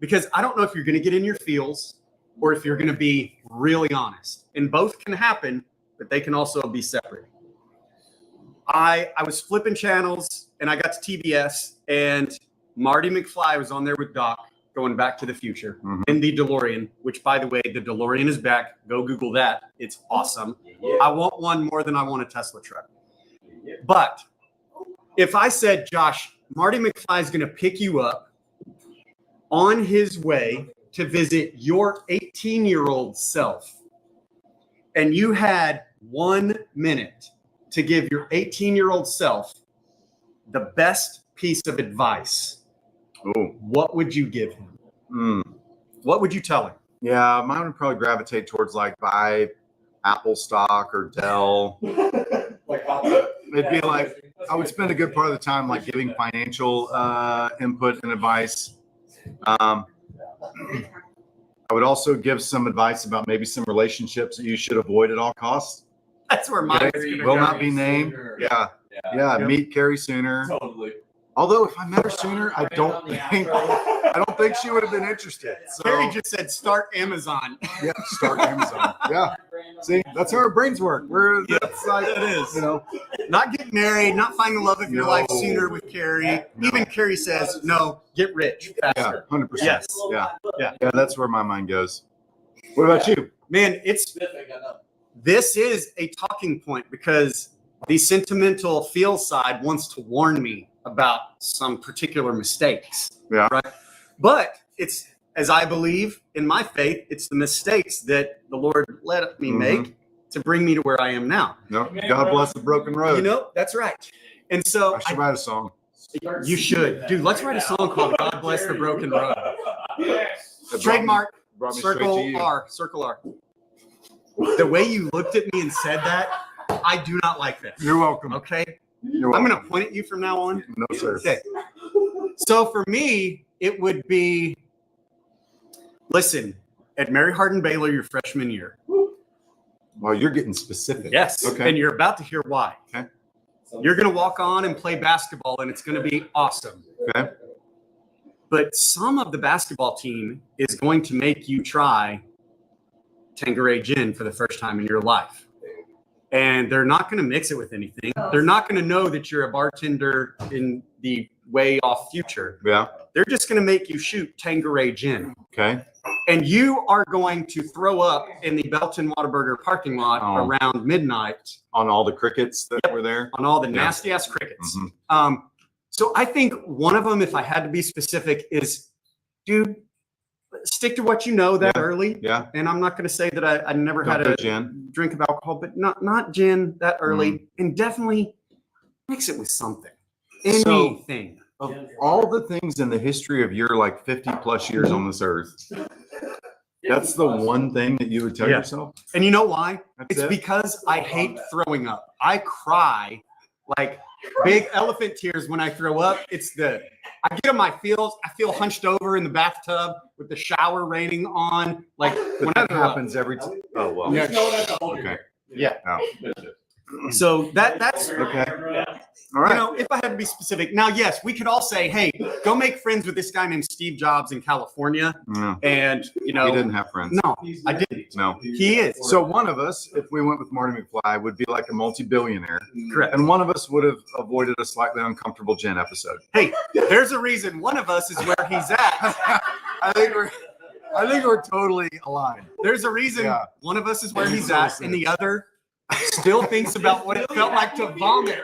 because I don't know if you're going to get in your feels or if you're going to be really honest. And both can happen, but they can also be separate. I was flipping channels and I got to TBS and Marty McFly was on there with Doc going Back to the Future Mhm. in the DeLorean, which by the way, the DeLorean is back. Go Google that. It's awesome. I want one more than I want a Tesla truck. But if I said, Josh, Marty McFly is going to pick you up on his way to visit your 18-year-old self, and you had 1 minute to give your 18-year-old self the best piece of advice, Oh, what would you give him? What would you tell him? yeah, mine would probably gravitate towards like buy Apple stock or Dell. It'd be like I would spend a good part of the time like giving financial input and advice. I would also give some advice about maybe some relationships that you should avoid at all costs. That's where mine Okay, is going to will go. not be named. Yeah, yeah. Meet Carrie sooner. Totally. Although if I met her sooner, I don't think she would have been interested. So Carrie just said start Amazon. yeah, start Amazon. Yeah. See, that's how our brains work. That's like it is. you know. Not get married, not find the love of your No. life sooner with Carrie. No. Even Carrie says, no, get rich Yeah, faster. 100%. Yes. Yeah. Yeah. Yeah, that's where my mind goes. What about you? Man, this is a talking point because the sentimental feel side wants to warn me about some particular mistakes. Yeah. Right. But it's, as I believe in my faith, it's the mistakes that the Lord let me Mhm. make to bring me to where I am now. No, God bless the broken road. You know, that's right. And so I should write a song. you should. Dude, let's write a song called God Bless the Broken Road. Trademark, Brought me straight to circle you. R, circle R. The way you looked at me and said that, I do not like this. You're welcome. Okay? You're I'm welcome. going to point at you from now on. No, sir. Okay. So for me, it would be, listen, at Mary Hardin Baylor your freshman year. Well, you're getting specific. Yes. Okay. And you're about to hear why. Okay. You're going to walk on and play basketball, and it's going to be awesome. Okay. But some of the basketball team is going to make you try Tanqueray gin for the first time in your life. And they're not going to mix it with anything. They're not going to know that you're a bartender in the way off future. Yeah. They're just going to make you shoot Tanqueray gin. Okay. And you are going to throw up in the Belton Whataburger parking lot Oh. around midnight On all the crickets that were there. on all the nasty ass crickets. Mhm. So I think one of them, if I had to be specific, is, dude, stick to what you know that Yeah. early. Yeah. And I'm not going to say that I never Don't had do a gin. drink of alcohol, but not gin that early. And definitely mix it with something. So- Anything. Of all the things in the history of your like 50 plus years on this earth, that's the one thing that you would tell Yeah. yourself? And you know why? That's It's it? because I hate throwing up. I cry like big elephant tears when I throw up. I get on my feels. I feel hunched over in the bathtub with the shower raining on. Like But when I that throw up. happens every time. Oh, well. Yeah. Okay. Yeah. No. So that's Okay. All you right. know, if I had to be specific. Now, yes, we could all say, hey, go make friends with this guy named Steve Jobs in California. No, And, you he know, didn't have friends. no, I didn't. No. He is. So one of us, if we went with Marty McFly, would be like a multi-billionaire. Correct. And one of us would have avoided a slightly uncomfortable Jen episode. Hey, there's a reason one of us is where he's at. I think we're totally aligned. There's a reason Yeah. one of us is where he's at, and the other still thinks about what it felt like to vomit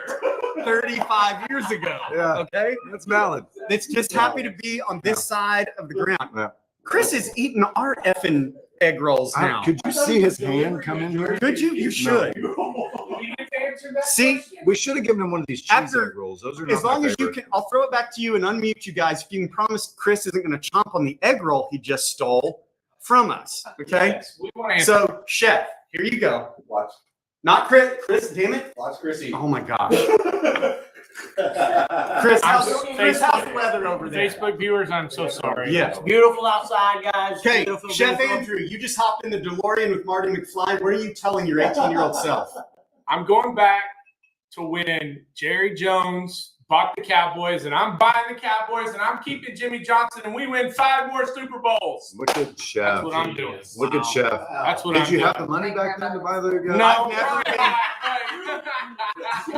35 years ago. Yeah. Okay? That's valid. It's just happy to be on this side of the ground. Yeah. Chris is eating our effing egg rolls now. Could you see his hand come in here? Could you? You should. See, We should have given him one of these cheese After- egg rolls. Those are not as long my as you favorite. can, I'll throw it back to you and unmute you guys. If you can promise Chris isn't going to chomp on the egg roll he just stole from us. Okay? Yes, we want to answer. So, chef, here you go. Watch, Not Chris. Chris, damn it. watch Chrissy. Oh my gosh. Chris, how's the weather over there? Facebook viewers, I'm so sorry. Yeah. It's beautiful outside, guys. Okay, Beautiful, Chef beautiful. Andrew, you just hopped in the DeLorean with Marty McFly. What are you telling your 18-year-old self? I'm going back to when Jerry Jones bought the Cowboys, and I'm buying the Cowboys, and I'm keeping Jimmy Johnson, and we win 5 more Super Bowls. Wicked chef. That's what I'm doing. Wicked chef. That's what Did I'm you doing. have the money back then to buy the guy? No,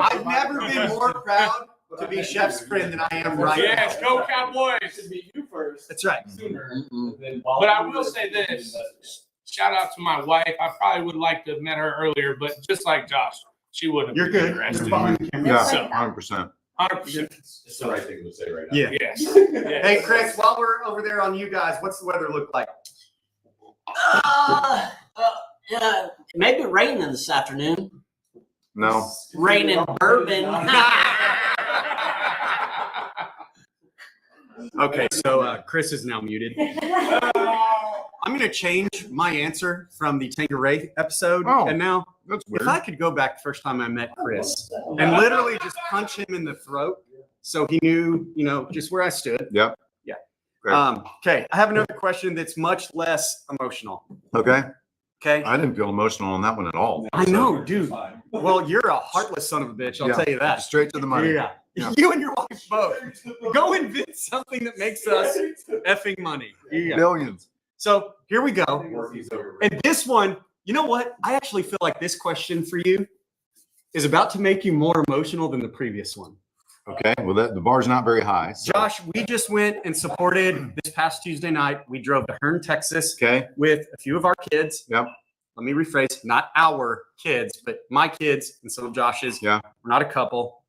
I've never been more proud to be Chef's friend than I am right Yes, now. go Cowboys. Should be you first. That's right. Sooner. Mm-mm. Then But I will say this. Shout out to my wife. I probably would like to have met her earlier, but just like Josh, she wouldn't have You're been good. interested. You're behind the camera. Yeah, So- 100%. 100%. It's the right thing to say right now. Yeah. Yes. Hey, Chris, while we're over there on you guys, what's the weather look like? Yeah, maybe raining this afternoon. No. Rain in Bourbon. Okay, so Chris is now muted. I'm going to change my answer from the Tanqueray episode. Oh. And now, That's if weird. I could go back the first time I met Chris and literally just punch him in the throat so he knew, you know, just where I stood. Yep. Yeah. Great. Okay, I have another question that's much less emotional. Okay. Okay. I didn't feel emotional on that one at all. I know, dude. Well, you're a heartless son of a bitch, I'll Yeah. tell you that. Straight to the money. Yeah. You and your wife both. Go invent something that makes us effing money. Yeah. Billions. So here we go. Murphy's over. And this one, you know what? I actually feel like this question for you is about to make you more emotional than the previous one. Okay. Well, the bar's not very high. So. Josh, we just went and supported this past Tuesday night. We drove to Hearn, Texas Okay. with a few of our kids. Yep. Let me rephrase, not our kids, but my kids and some of Josh's. Yeah. We're not a couple.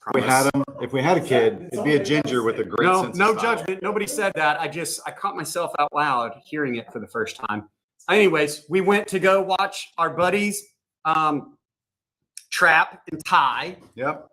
If we had him, if we had a kid, it'd be a ginger with a great No, sense no of style. judgment. Nobody said that. I caught myself out loud hearing it for the first time. Anyways, we went to go watch our buddies Trap and Ty Yep.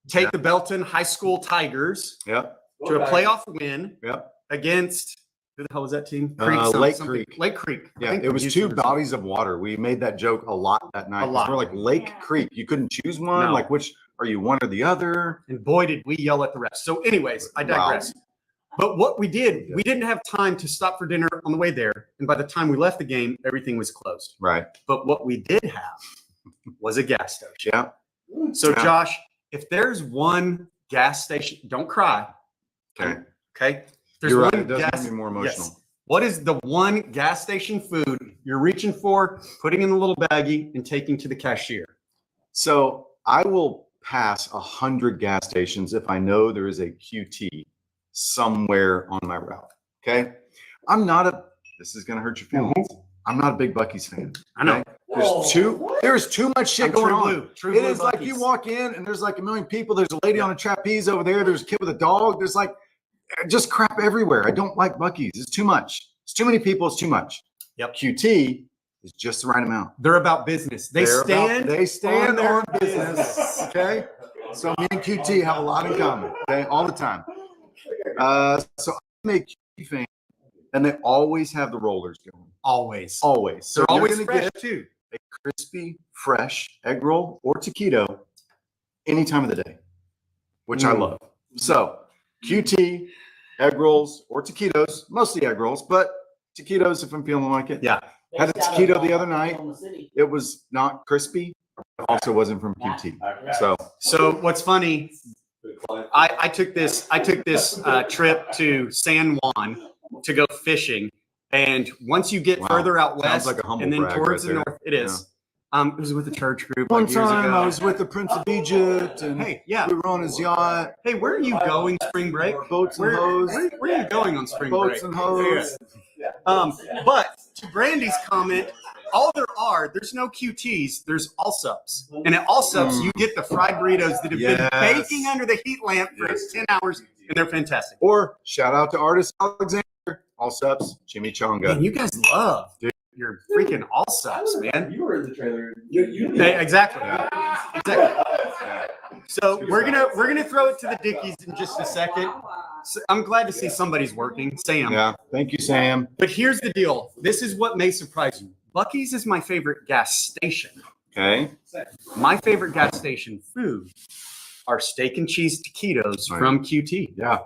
take Yeah. the Belton High School Tigers Yep. to a playoff win Yep. against who the hell was that team? Lake something. Creek. Lake Creek. I Yeah. think It was Houston two or something. bodies of water. We made that joke a lot that night. A lot. We're like Lake Creek. You couldn't choose one. No. Like which are you, one or the other? And boy, did we yell at the refs. So, anyways, I Wow. digress. But what we did, we didn't have time to stop for dinner on the way there. And by the time we left the game, everything was closed. Right. But what we did have was a gas station. Yeah. So, Yeah. Josh, if there's one gas station, don't cry. Okay. Okay. There's You're one right. It does gas. make me more emotional. Yes. What is the one gas station food you're reaching for, putting in the little baggie, and taking to the cashier? So I will pass 100 gas stations if I know there is a QT somewhere on my route. Okay. This is going to hurt your feelings. I'm not a big Buc-ee's fan. I know. okay? There's too much shit I'm going True on. Blue. True It Blue is like Buc-ee's. you walk in and there's like a million people. There's a lady on a trapeze over there. There's a kid with a dog. There's like just crap everywhere. I don't like Buc-ee's. It's too much. It's too many people. It's too much. Yep. QT is just the right amount. They're about business. They They stand their on business. Okay. So me and QT have a lot in common. Okay. All the time. So I'm a QT fan, and they always have the rollers going. always. Always. So They're always you're gonna fresh get too. a crispy, fresh egg roll or taquito any time of the day, which I Mm. love. So QT, egg rolls or taquitos, mostly egg rolls, but taquitos if I'm feeling like it. Yeah. Had a taquito the other night. It was not crispy, Also wasn't from QT. So what's funny, I took this trip to San Juan to go fishing, and once you get Wow. further out Sounds west like a humble and then brag towards right the there. north, it is. It was with a church group one like years time ago. I was with the Prince of Egypt, and Hey, yeah. we were on his yacht, Hey, where are you going spring break? boats and Where hoes, are you going on spring boats break? and hoes. But to Brandy's comment, there's no QTs, there's Allsups. And at Allsups, you get the fried burritos that have Yes. been baking under the heat lamp for Yes. 10 hours, and they're fantastic. Or shout out to artist Alexander, Allsups, chimichanga. Man, you guys love your freaking Allsups, man. You were in the trailer. You Hey, exactly. Exactly. Yeah. So we're gonna throw it to the Dickies in just a second. So I'm glad to see somebody's working, Sam. Yeah. Thank you, Sam. But here's the deal. This is what may surprise you. Buc-ee's is my favorite gas station. Okay. My favorite gas station food are steak and cheese taquitos Right. from QT. Yeah.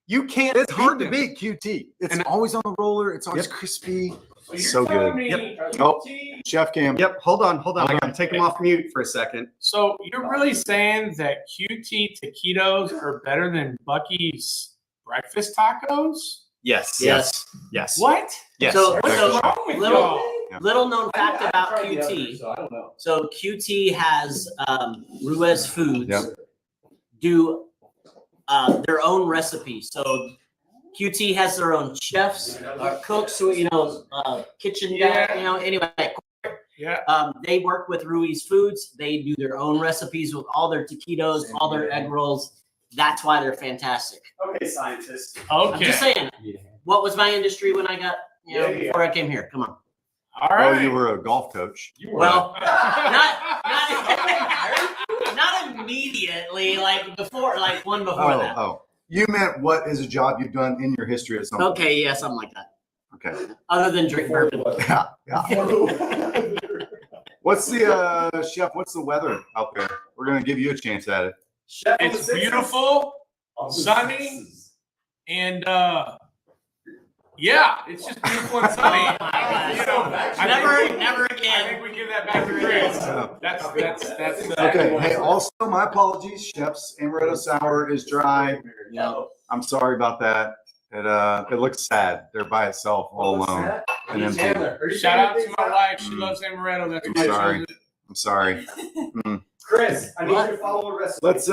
You can't. It's hard to them. beat QT. It's And- always on the roller. It's always Yep. crispy. you're So telling good. me Oh. QT Chef Cam. Yep. Hold on. I gotta take them off mute for a second. So you're really saying that QT taquitos are better than Buc-ee's breakfast tacos? Yes. Yes. Yes. What? Yes. So, What's so wrong with little- y'all? little known fact about QT. So I don't know. So QT has Ruiz Foods Yep. do their own recipes. So QT has their own chefs, cooks, who kitchen guy. Yeah. Anyway, Yeah. they work with Ruiz Foods. They do their own recipes with all their taquitos, all their egg rolls. That's why they're fantastic. Okay, scientists. I'm just Okay. saying. What was my industry when I got before I came here? Come on. All Oh, right. you were a golf coach. Well, not immediately, like before, like one before that. Oh. You meant what is a job you've done in your history at some point? Okay, yeah, something like that. Okay. Other than drink bourbon. Yeah. What's the chef? What's the weather out there? We're gonna give you a chance at it. It's beautiful, sunny, and yeah, it's just beautiful and sunny. Oh my gosh. You know, I Never think again. we give that back to Chris. Yeah. That's Okay. Hey, also my apologies. Chef's amaretto sour is dry. I'm sorry about that. It looks sad. They're by itself, all alone. And empty. Shout out to my wife. She loves amaretto. That's I'm why I sorry. chose it. I'm sorry. Chris, I need you to follow a recipe. Let's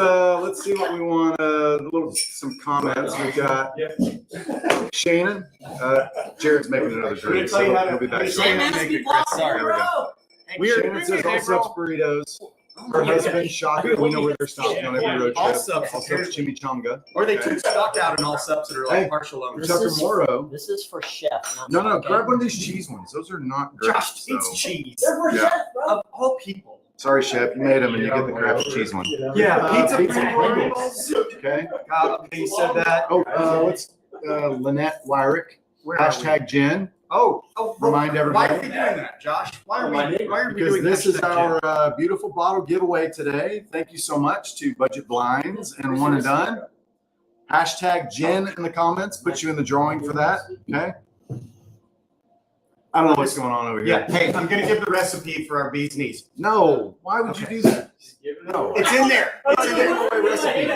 see what we want. Some comments we got. Shannon, Jared's making another drink, so he'll be back. Shannon, Same as make me, it, Chris. Sorry. There we go. We are Shannon says all subs burritos. Her husband, Shaka, we know where they're stopping on every road trip. All subs. Also chimichanga. Or they took stock out in all subs that are Hey. like partial owners. This Tucker is- Morrow. This is for chef. not No, okay? grab one of these cheese ones. Those are not great. Josh so- eats cheese. Yeah. Of all people. Sorry, chef, you made them and you get the crappy cheese one. Yeah, pizza Pringles. Okay. Okay, you said that. Oh, let's Lynette Wyrick. Where are we? Hashtag Jen. Oh, Remind Why everybody. are we doing that, Josh? Why are we Because doing this is hashtag our beautiful bottle giveaway today. Thank you so much to Budget Blinds and One and Done. Hashtag Jen in the comments. Put you in the drawing for that. Okay. I don't know what's going on over Jen? here. Yeah, hey, I'm gonna give the recipe for our bee's knees. No. Why would you do that? No. It's in there. It's in there. Giveaway recipe.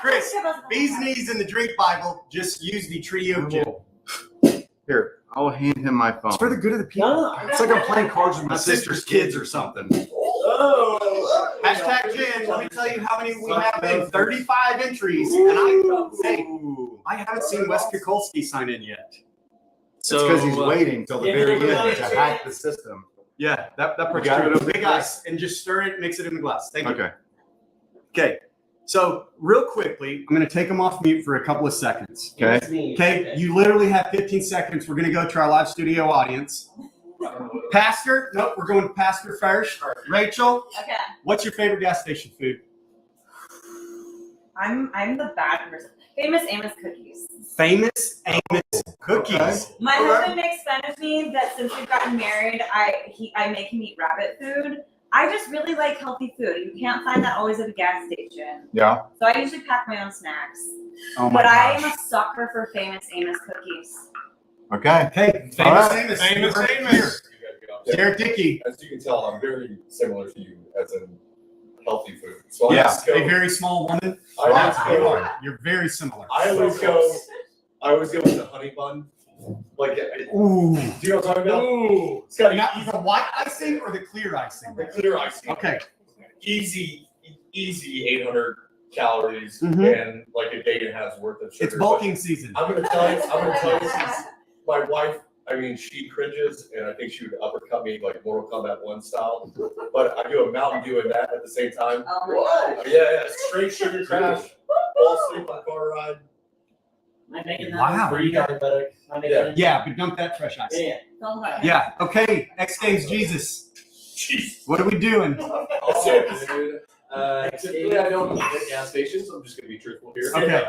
Chris, bee's knees in the drink Bible. Just use the trio gin. Here, I'll hand him my phone. It's for the good of the people. No. It's like I'm playing cards with My sister's kids or something. Hashtag Jen, let me tell you how many we have in. 35 entries. And I haven't seen Wes Kukulski sign in yet. It's because he's waiting till the very end to hack the system. Yeah, that part's got true. it. Big ice, and just stir it, mix it in the glass. Thank you. Okay. Okay, so real quickly, I'm gonna take them off mute for a couple of seconds. Okay. Okay, you literally have 15 seconds. We're gonna go to our live studio audience. Pastor, nope, we're going to Pastor first. Rachel, Okay. what's your favorite gas station food? I'm the bad person. Famous Amos cookies. Famous Amos cookies. My Okay. husband makes fun of me that since we've gotten married, I make him eat rabbit food. I just really like healthy food. You can't find that always at a gas station. Yeah. So I usually pack my own snacks. Oh But I am a sucker for Famous Amos cookies. Okay. Okay, All famous right. Amos. Famous You heard it Amos. here. Derek Dickey, As you can tell, I'm very similar to you as in healthy food. So I Yeah. just go. a very small woman. I always You go. are. You're very similar. I always go with the honey bun. Like, do Ooh. you know what I'm talking about? Ooh. It's got Now, the white icing or the clear icing? the clear icing. Okay. Easy 800 calories Mhm. and like a day and a half's worth of sugar. It's bulking season. I'm gonna tell you, since my wife, I mean, she cringes, and I think she would uppercut me like Mortal Kombat 1 style. But I do a Mountain Dew and that at the same time. Oh my God. Yeah, straight sugar crash, fall asleep on car ride. Am I making that? Wow. Pre-diabetic. Am I making Yeah. that? Yeah, but dump that fresh ice. Yeah. Oh my God. Yeah. Okay. X Games Jesus. What are we doing? Dude. Typically, I don't hit gas stations. I'm just gonna be truthful here. Okay.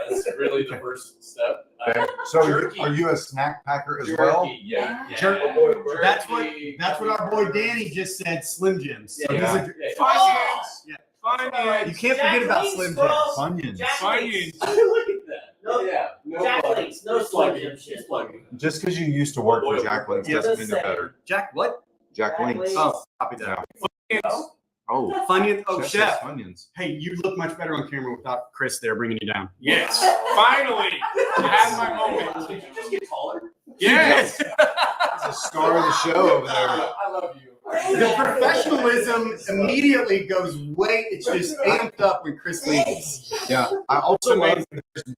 That's really the first step. Okay. So Jerky. are you a snack packer as well? Jerky, yeah. Jerky. Jerky. That's what our boy Danny just said. Slim Jims. So Yeah. he's a- Funyuns. Yeah. Funyuns. You can't forget about Jack Slim Links, bro. Jims. Funyuns. Jack Links. Funyuns. Look at that. No, Yeah. No Jack plug. Links, no Just Slim plug it. Jim shit. Just plug it. Just because you used to work for Jack Links Yeah. doesn't mean they're Just saying. better. Jack what? Jack Links. Oh, copy that. Oh, Funyuns. Oh, Chef chef. says Funyuns. Hey, you look much better on camera without Chris there bringing you down. Yes. Finally. I had my moment. Did you just get taller? Yes. He's the star of the show over there. I love you. The professionalism immediately goes way. It's just amped up when Chris leaves. Yeah. I also love that there's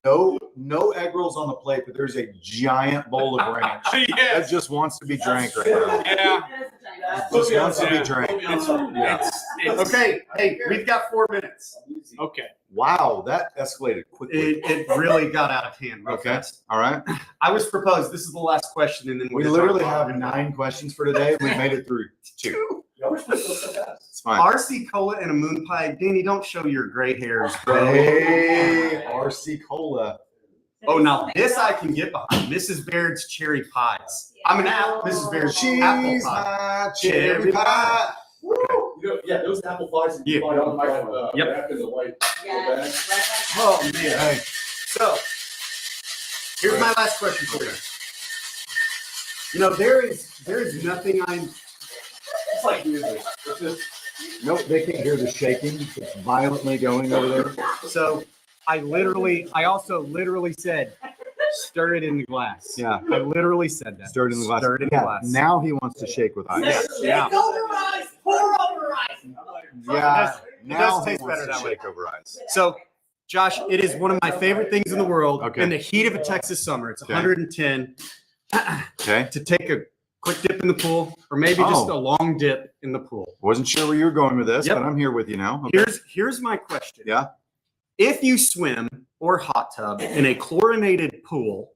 no egg rolls on the plate, but there's a giant bowl of ranch that Yes. just wants to be drank right now. Yeah. Just wants to be Yeah. drank. It's Okay, hey, we've got 4 minutes. okay. Wow, that escalated quickly. It really got out of hand real Okay. fast. All right. I was proposed. This is the last question, and then We we'll literally talk about have it. 9 questions for today. We made it through 2. Y'all were supposed to go so fast. It's fine. RC Cola and a moon pie. Danny, don't show your gray hairs, bro. Hey, RC Cola. Oh, now this I can get behind. Mrs. Baird's cherry pies. I'm an apple. Mrs. Baird's apple Cheese, pie. my cherry pie. You know, yeah, those apple pies that you Yeah. buy on the Yep. back in the white bag. Oh man. Hey, So here's my last question for you. You know, there is nothing I'm. It's like music. It's just nope, they can't hear the shaking. It's violently going over there. So I also literally said, stir it in the glass. Yeah. I literally said that. Stirred in the glass. Stir it in the Yeah, glass. now he wants to shake with ice. Yeah. Over ice. Pour over ice. Yeah, It now does he taste wants better to that way. shake over ice. So, Josh, it is one of my favorite things in the world. Okay. In the heat of a Texas summer, it's Okay. 110 Okay. to take a quick dip in the pool, or maybe just Oh. a long dip in the pool. Wasn't sure where you were going with this, Yep. but I'm here with you now. Okay. Here's my question. Yeah. If you swim or hot tub in a chlorinated pool,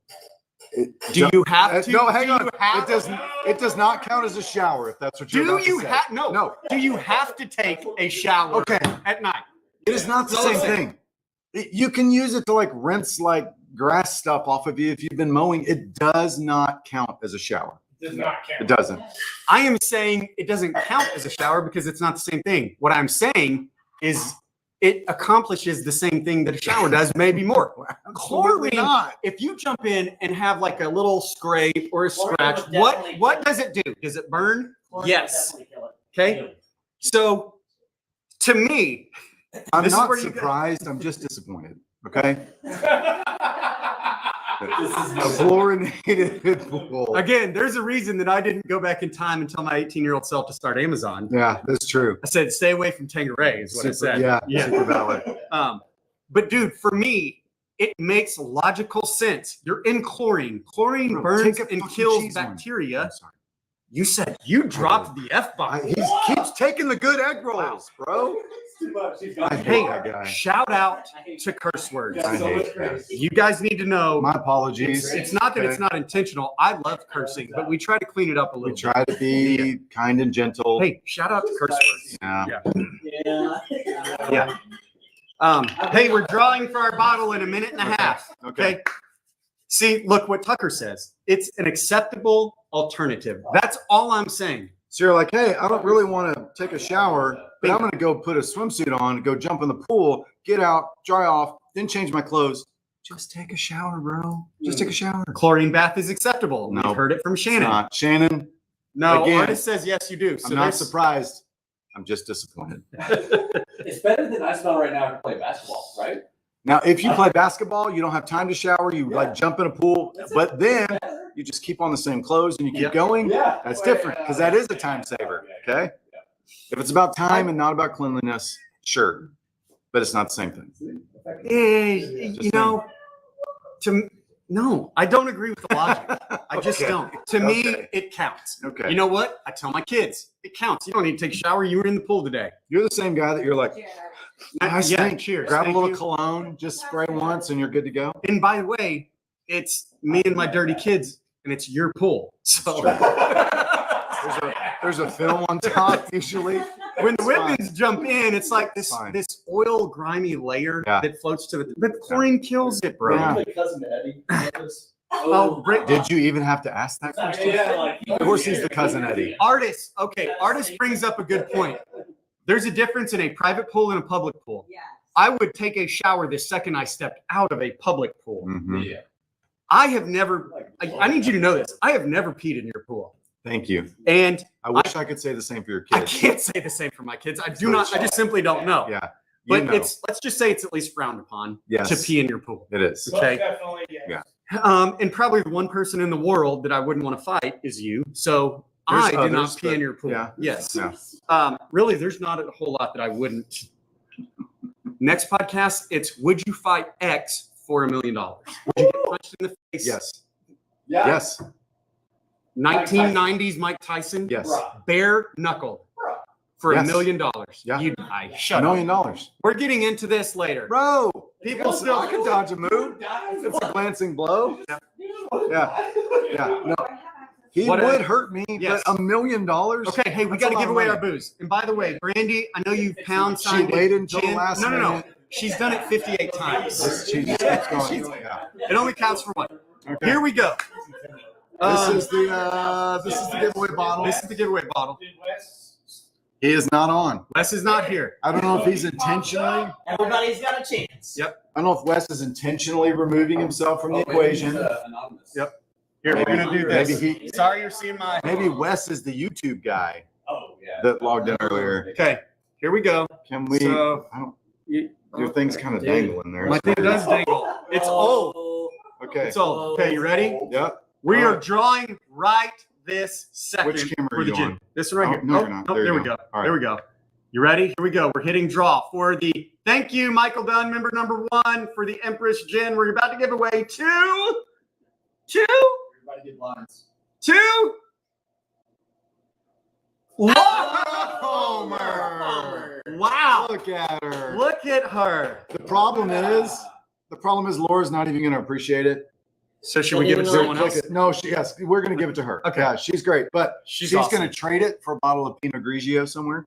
do No, you have to? No, hang do on. you have- It does not count as a shower if that's what you're Do about to you say. have no? No. Do you have to take a shower? Okay. At night. It is not the So same listen. thing. You can use it to like rinse like grass stuff off of you if you've been mowing. It does not count as a shower. Does not count. It doesn't. I am saying it doesn't count as a shower because it's not the same thing. What I'm saying is it accomplishes the same thing that a shower does, maybe more. Absolutely Chlorine, not. if you jump in and have like a little scrape or a Chlorine scratch, will what definitely- does it do? Does it burn? Yes. Definitely kill it. Okay. So to me, I'm This is not where you go. surprised. I'm just disappointed. Okay. this is A fluorinated pool. again, there's a reason that I didn't go back in time and tell my 18-year-old self to start Amazon. Yeah, that's true. I said, stay away from Tanqueray is what I said. Yeah, super valid. But dude, for me, it makes logical sense. You're in chlorine. Chlorine Bro, burns take a and fucking kills cheese one. bacteria. I'm sorry. You said you dropped the F-bomb. He keeps taking the good egg rolls, bro. too much. He's I got hate Hey, that guy. shout out to curse words. I hate that. You guys need to know. My apologies. It's not that it's not intentional. I love cursing, but we try to clean it up a We little try to be kind and gentle. bit. Hey, shout out to curse words. Yeah. Yeah. Yeah. Hey, we're drawing for our bottle in a minute and a half. Okay. See, look what Tucker says. It's an acceptable alternative. That's all I'm saying. So you're like, hey, I don't really want to take a shower, but I'm going to go put a swimsuit on, go jump in the pool, get out, dry off, then change my clothes. Just take a shower, bro. Just take a shower. Chlorine bath is acceptable. No. We've heard it from It's Shannon. not. Shannon, No, Again, artist says yes, you do. So I'm not there's- surprised. I'm just disappointed. It's better than I smell right now to play basketball, right? Now, if you play basketball, you don't have time to shower. You like jump in a pool, but then you just keep on the same clothes and you keep Yeah. going. Yeah. That's different because that is a time saver. Okay. If it's about time and not about cleanliness, sure, but it's not the same thing. you know, no, I don't agree with the logic. I just Okay. don't. To me, Okay. it counts. Okay. You know what? I tell my kids, it counts. You don't need to take a shower. You were in the pool today. You're the same guy that you're like, nice Yeah, thing. cheers. Grab a Thank little you. cologne, just spray once, and you're good to go. And by the way, it's me and my dirty kids, and it's your pool. So There's a film on top usually. when the It's fine. women's jump in, it's like this Fine. this oil grimy layer Yeah. that floats to the. But chlorine kills it, bro. Yeah. My cousin Eddie. Oh, Did you even have to ask that question? Yeah, like, Of course, he's the cousin Eddie. Artist. Okay, artist brings up a good point. There's a difference in a private pool and a public pool. Yeah. I would take a shower the second I stepped out of a public pool. Mhm. Yeah. I have never. I need you to know this. I have never peed in your pool, Thank you. and I wish I could say the same for your I kids. can't say the same for my kids. I do not. I just simply don't know. Yeah. You But know. let's just say it's at least frowned upon Yes. to pee in your pool. It is. Okay. Definitely, yeah. Yeah. And probably the one person in the world that I wouldn't want to fight is you. So There's I do others, not pee but in your pool. yeah. Yes. Yeah. Really, there's not a whole lot that I wouldn't. Next podcast, it's would you fight X for $1 million? Would you get punched in the face? Yes. Yeah. Yes. 1990s Mike Tyson. Yes. Bruh. Bare knuckled for Yes. $1 million. Yeah. You die. $1 Shut million. up. We're getting into this later. Bro, People still. I can dodge a move. It's a glancing blow. Yeah. Yeah. No, he What would hurt me, Yes. but $1 million. Okay, hey, we That's got a to lot give of away money. our booze. And by the way, Brandy, I know you pound She signed waited it. until the last No. minute. She's done it 58 times. She just keeps going. Yeah. It only counts for one. Okay. Here we go. This is the giveaway bottle. This is the giveaway bottle. He is not on. Wes is not here. I don't know if he's intentionally. Everybody's got a chance. Yep. I don't know if Wes is intentionally removing himself from the equation. Anonymous. Yep. Here, we're gonna do Maybe this. he. Sorry, you're seeing my. Maybe Wes is the YouTube guy Oh, yeah. that logged in earlier. Okay, here we go. Can we? So- I don't. You- Your thing's kind of dangling there. My thing does dangle. It's old. Okay. It's old. Okay, you ready? Yep. We All are right. drawing right this second. Which camera for are the you gym. on? This one right Oh, here. no, you're not. There you there we go. go. All right. There we go. You ready? Here we go. We're hitting draw for the thank you, Michael Dunn, member number 1 for the Empress Gin. We're about to give away two. Everybody get lines. Homer. Wow. Look at her. Look at her. The problem is Laura's not even going to appreciate it. So should we give it to someone else? No, yes, we're going to give it to her. Okay. Yeah, she's great, but She's she's awesome. going to trade it for a bottle of Pinot Grigio somewhere.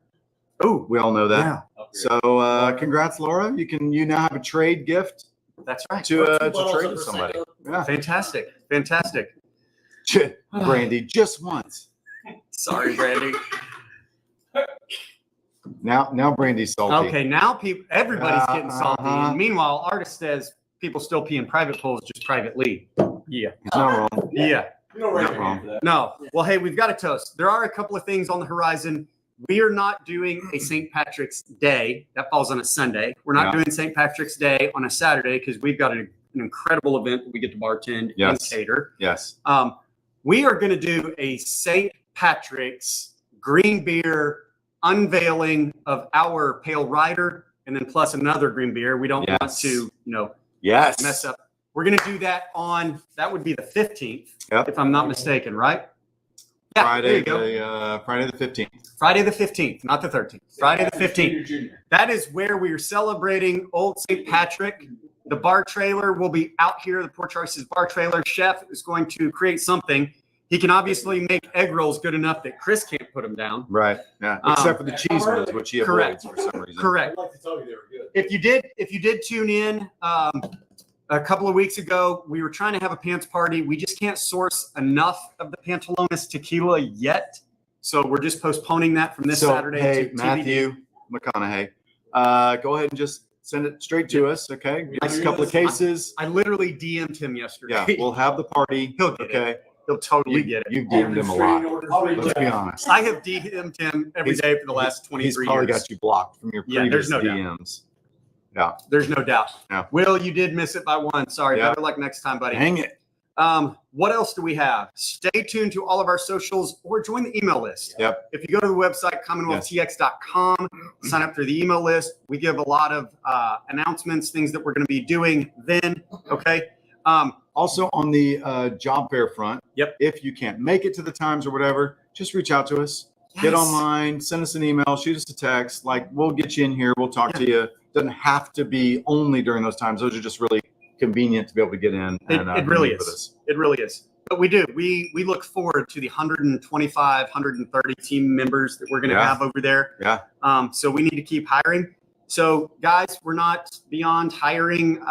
Oh, We all know that. yeah. So, congrats, Laura. You now have a trade gift That's right. to Bottles trade of with somebody. Prosecco. Yeah. Fantastic. Fantastic. Brandy, just once. Sorry, Brandy. Now Brandy's salty. Okay, now everybody's Yeah, getting salty. uh-huh. And meanwhile, artist says people still pee in private pools, just privately. Yeah. He's not wrong. Yeah. You don't raise Not your wrong. hand for that. No. Well, hey, we've got a toast. There are a couple of things on the horizon. We are not doing a St. Patrick's Day. That falls on a Sunday. We're not Yeah. doing St. Patrick's Day on a Saturday because we've got an incredible event that we get to bartend Yes. and cater. Yes. We are going to do a St. Patrick's green beer unveiling of our Pale Rider and then plus another green beer. We don't want Yes. to, Yes. mess up. We're going to do that that would be the 15th, Yep. if I'm not mistaken, right? Yeah, there Friday you go. Friday the 15th. Friday the 15th, not the 13th. Friday the 15th. Junior. That is where we are celebrating Old St. Patrick. The bar trailer will be out here. The Poor Choices bar trailer. Chef is going to create something. He can obviously make egg rolls good enough that Chris can't put them down. Right. Yeah. Except for the cheese ones, which he correct. avoids for some reason. Correct. I'd like to tell you they were good. If you did tune in a couple of weeks ago, we were trying to have a pants party. We just can't source enough of the Pantalones tequila yet. So we're just postponing that from this So, Saturday hey, to TBD. Matthew McConaughey, go ahead and just send it straight to us, okay? Next couple of cases. I literally DM'd him yesterday. Yeah, we'll have the party. He'll get it. Okay. He'll totally get it. You've DM'd him a lot. Let's be honest. I have DM'd him every day for the last He's 23 probably years. got you blocked from your Yeah, there's previous no doubt. DMs. There's no doubt. Yeah. Will, you did miss it by one. Sorry. Yeah. Better luck next time, buddy. Hang it. What else do we have? Stay tuned to all of our socials or join the email list. Yep. If you go to the website, commonwealthtx.com, sign up through the email list. We give a lot of announcements, things that we're going to be doing then. Okay. Also on the job fair front. Yep. If you can't make it to the times or whatever, just reach out to us. Get Yes. online, send us an email, shoot us a text. Like, we'll get you in here. We'll talk to you. Doesn't have to be only during those times. Those are just really convenient to be able to get in. It really meet with is. us. It really is. But we do. We look forward to the 125, 130 team members that we're going to Yeah. have over there. Yeah. So we need to keep hiring. So guys, we're not beyond hiring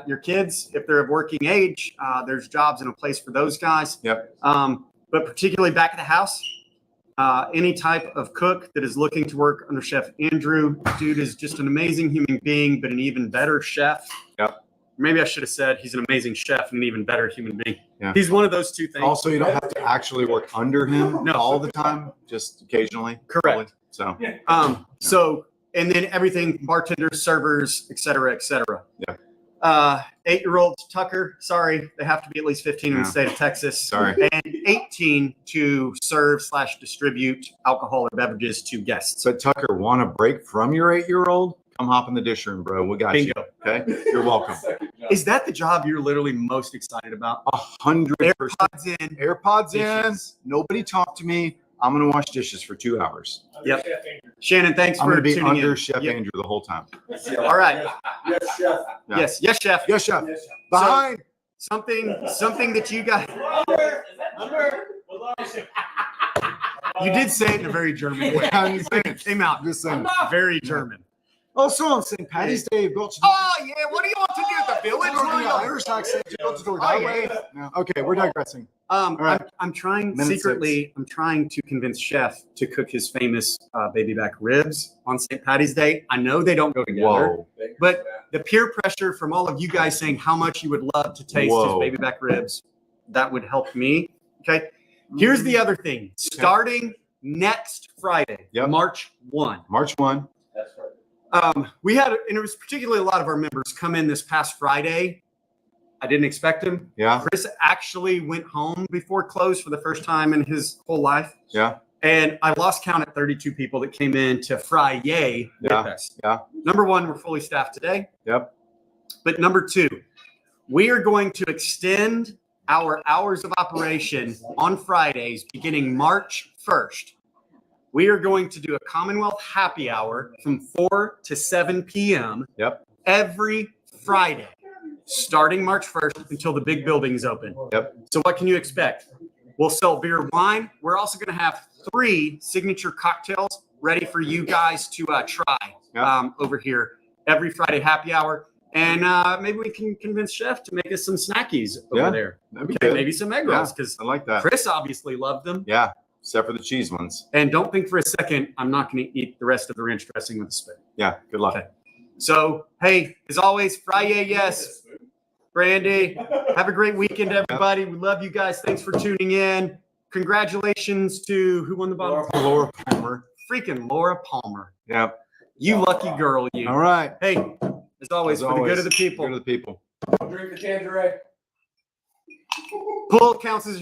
your kids if they're of working age. There's jobs in a place for those guys. Yep. But particularly back at the house, any type of cook that is looking to work under Chef Andrew, dude is just an amazing human being, but an even better chef. Yep. Maybe I should have said he's an amazing chef and an even better human being. Yeah. He's one of those two things. Also, you don't have to actually work under him No. all the time, just occasionally. Correct. So, And then everything, bartenders, servers, et cetera, et cetera. Yeah. 8-year-old Tucker, sorry, they have to be at least 15 in the Yeah. state of Texas. Sorry. And 18 to serve/distribute alcohol or beverages to guests. so Tucker, want a break from your 8-year-old? Come hop in the dish room, bro. We got Bingo. you. Okay. You're welcome. Is that the job you're literally most excited about? 100%. AirPods in. AirPods in. Dishes. Nobody talk to me. I'm gonna wash dishes for 2 hours. Yep. Shannon, thanks I'm for gonna be tuning under in. Chef Yep. Andrew the whole time. All right. Yes, chef. Yeah. Yes, chef. Yes, chef. Behind. Something that you got. You did say it in a very German way. I'm just saying. It came out Just saying. very German. Also on St. Patty's Day, you've got to do Oh yeah, what do you want to do at the village? What do you want? Irish accent. You got to do it that way. No. Okay, we're digressing. I'm trying Minute secretly. I'm trying to convince Chef to cook his famous baby back ribs on St. Patty's Day. I know they don't go together, Whoa. but the peer pressure from all of you guys saying how much you would love to taste Whoa. his baby back ribs, that would help me. Okay. Here's the other thing. Starting next Friday, Yep. March 1. March 1. That's right. We had, and it was particularly a lot of our members come in this past Friday. I didn't expect him. Yeah. Chris actually went home before close for the first time in his whole life. Yeah. And I lost count at 32 people that came in to Friday with Yeah. us. Yeah. Number one, we're fully staffed today. Yep. But number two, we are going to extend our hours of operation on Fridays beginning March 1st. We are going to do a Commonwealth happy hour from 4 to 7 p.m. Yep. every Friday, starting March 1st until the big building is open. Yep. So what can you expect? We'll sell beer and wine. We're also going to have 3 signature cocktails ready for you guys to try Yep. over here every Friday happy hour. And maybe we can convince Chef to make us some snackies over Yeah. there. That'd be Okay, good. maybe some egg Yeah. rolls because I like that. Chris obviously loved them. Yeah. Except for the cheese ones. And don't think for a second I'm not going to eat the rest of the ranch dressing with a spoon. Yeah. Good luck. Okay. So, hey, as always, Friday, yes. Brandy, have a great weekend, everybody. We love you guys. Thanks for tuning in. Congratulations to who won the bottle? Laura Palmer. Freaking Laura Palmer. Yep. You lucky girl, you. All right. Hey, as always, for the good of the people. Good of the people. Drink the Tanqueray. Pull counts as